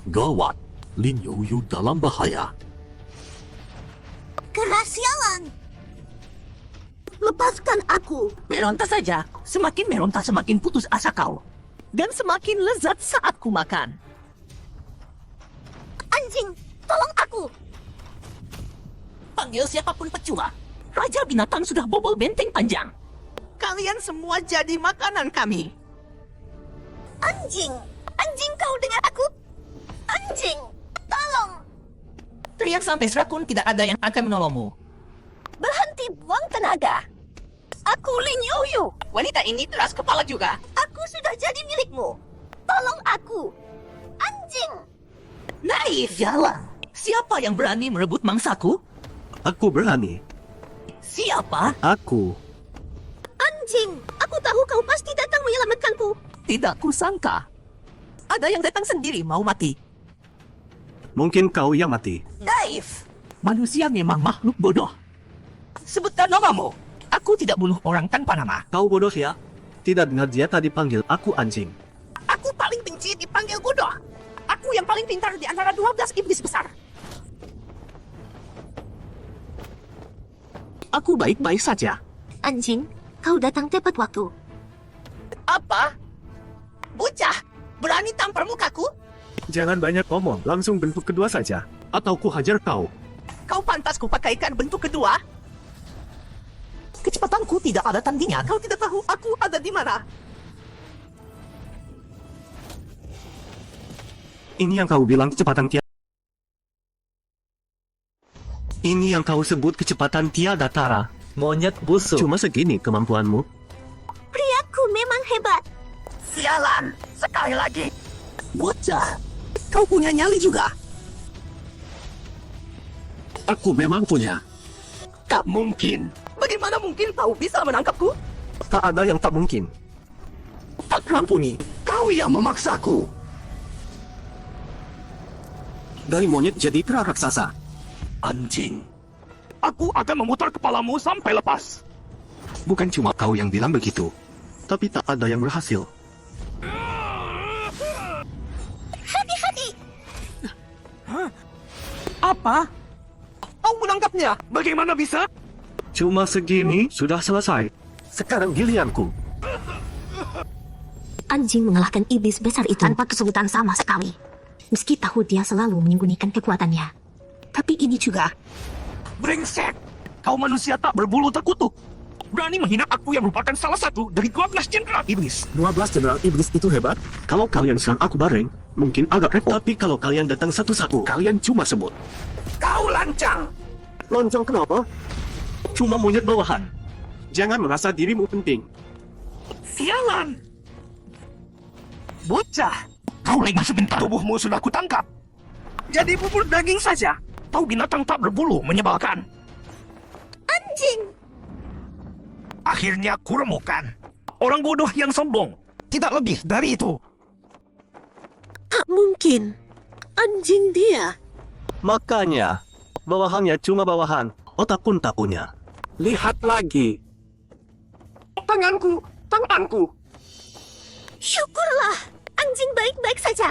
Gawat, Lin Yu dalam bahaya. Kerasialan. Lepaskan aku. Meronta saja. Semakin meronta semakin putus asa kau. Dan semakin lezat saat ku makan. Anjing, tolong aku. Panggil siapapun percuma. Raja binatang sudah bobol benteng panjang. Kalian semua jadi makanan kami. Anjing! Anjing, kau dengar aku? Anjing! Tolong! Teriak sampai serakun, tidak ada yang akan menolongmu. Berhenti buang tenaga. Aku Lin Yoyo. Wanita ini keras kepala juga. Aku sudah jadi milikmu. Tolong aku. Anjing! Naif, jalan. Siapa yang berani merebut mangsaku? Aku berani. Siapa? Aku. Anjing! Aku tahu kau pasti datang menyelamatkanku. Tidak kusangka. Ada yang datang sendiri mau mati. Mungkin kau yang mati. Naif. Manusia memang makhluk bodoh. Sebutkan namamu. Aku tidak bunuh orang tanpa nama. Kau bodoh ya? Tidak dengar dia tadi panggil aku anjing. Aku paling benci dipanggil bodoh. Aku yang paling pintar di antara 12 iblis besar. Aku baik-baik saja. Anjing, kau datang tepat waktu. Apa? Bocah, berani tampar mukaku? Jangan banyak ngomong, langsung bentuk kedua saja. Atau ku hajar kau. Kau pantas kupakaikan bentuk kedua? Kecepatanku tidak ada tandingnya. Kau tidak tahu aku ada di mana. Ini yang kau bilang kecepatan tiada. Ini yang kau sebut kecepatan tiada tara. Monyet busuk. Cuma segini kemampuanmu. Priaku memang hebat. Sialan, sekali lagi. Bocah, kau punya nyali juga. Aku memang punya. Tak mungkin. Bagaimana mungkin kau bisa menangkapku? Tak ada yang tak mungkin. Tak ampuni, kau yang memaksaku. Dari monyet jadi kera raksasa. Anjing. Aku akan memutar kepalamu sampai lepas. Bukan cuma kau yang bilang begitu. Tapi tak ada yang berhasil. Hati-hati! Apa? Kau menangkapnya? Bagaimana bisa? Cuma segini sudah selesai. Sekarang giliranku. Anjing mengalahkan iblis besar itu tanpa kesulitan sama sekali. Meski tahu dia selalu menyembunyikan kekuatannya. Tapi ini juga. Brengsek. Kau manusia tak berbulu terkutuk. Berani menghina aku yang merupakan salah satu dari 12 jenderal iblis. 12 jenderal iblis itu hebat. Kalau kalian serang aku bareng, mungkin agak repot. Tapi kalau kalian datang satu-satu, kalian cuma sebut. Kau lancang. Loncong kenapa? Cuma monyet bawahan. Jangan merasa dirimu penting. Sialan. Bocah, Kau lengah sebentar. Tubuhmu sudah kutangkap. jadi bubur daging saja. Kau binatang tak berbulu menyebalkan. Anjing! Akhirnya kuremukkan. Orang bodoh yang sombong. Tidak lebih dari itu. Tak mungkin. Anjing dia. Makanya, bawahannya cuma bawahan. Otak pun tak punya. Lihat lagi. Tanganku! Tanganku! Syukurlah. Anjing baik-baik saja.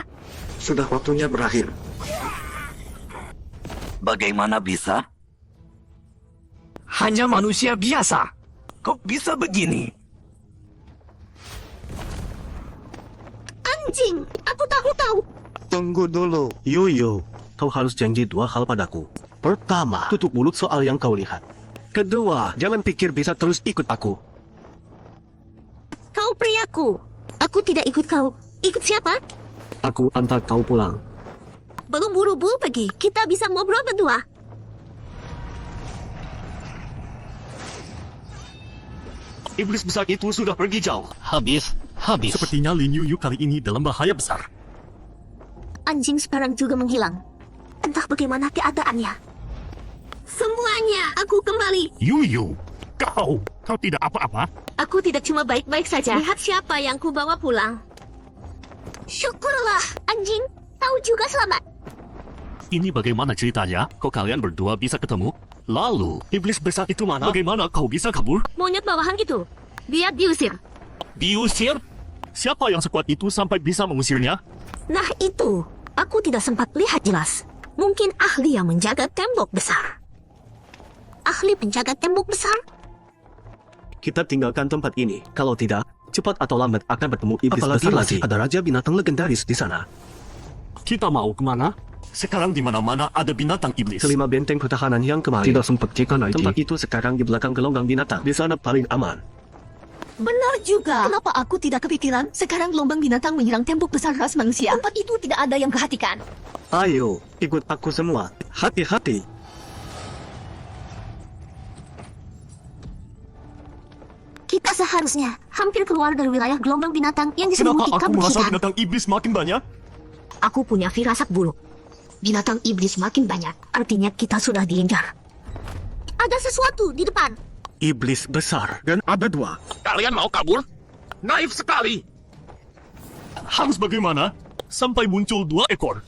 Sudah waktunya berakhir. Bagaimana bisa? Hanya manusia biasa. Kok bisa begini? Anjing, aku tahu. Tunggu dulu. Yoyo, kau harus janji 2 hal padaku. Pertama, tutup mulut soal yang kau lihat. Kedua, jangan pikir bisa terus ikut aku. Kau priaku. Aku tidak ikut kau. Ikut siapa? Aku antar kau pulang. Belum buru-buru pergi. Kita bisa ngobrol berdua. Iblis besar itu sudah pergi jauh. Habis. Sepertinya Lin Yuyu kali ini dalam bahaya besar. Anjing sekarang juga menghilang. Entah bagaimana keadaannya. Semuanya, aku kembali. Yuyu. Kau tidak apa-apa? Aku tidak cuma baik-baik saja. Lihat siapa yang kubawa pulang. Syukurlah, anjing. Kau juga selamat. Ini bagaimana ceritanya? Kok kalian berdua bisa ketemu? Lalu, iblis besar itu mana? Bagaimana kau bisa kabur? Monyet bawahan gitu. Biar diusir. Diusir? Siapa yang sekuat itu sampai bisa mengusirnya? Nah itu, aku tidak sempat lihat jelas. Mungkin ahli yang menjaga tembok besar. Ahli penjaga tembok besar? Kita tinggalkan tempat ini. Kalau tidak, cepat atau lambat akan bertemu iblis besar lagi. Ada raja binatang legendaris di sana. Kita mau kemana? Sekarang di mana-mana ada binatang iblis. Kelima benteng pertahanan yang kemarin tidak sempat cek lagi. Tempat itu sekarang di belakang gelombang binatang. Di sana paling aman. Benar juga. Kenapa aku tidak kepikiran? Sekarang gelombang binatang menyerang tembok besar ras manusia. Tempat itu tidak ada yang perhatikan. Ayo, ikut aku semua. Hati-hati. Kita seharusnya hampir keluar dari wilayah gelombang binatang yang Kenapa diselimuti aku kabut merasa hitam. binatang iblis makin banyak? Aku punya firasat buruk. Binatang iblis makin banyak. Artinya kita sudah diincar. Ada sesuatu di depan. Iblis besar dan ada 2. Kalian mau kabur? Naif sekali. Harus bagaimana? Sampai muncul 2 ekor.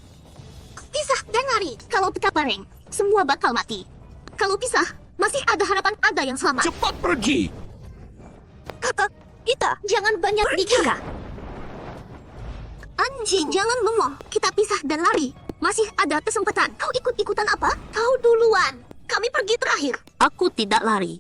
Pisah dan lari. Kalau kita bareng, semua bakal mati. Kalau pisah, masih ada harapan ada yang selamat. Cepat pergi. Kakak, kita jangan banyak bicara. Anjing, jangan ngomong. Kita pisah dan lari. Masih ada kesempatan. Kau ikut-ikutan apa? Kau duluan. Kami pergi terakhir. Aku tidak lari.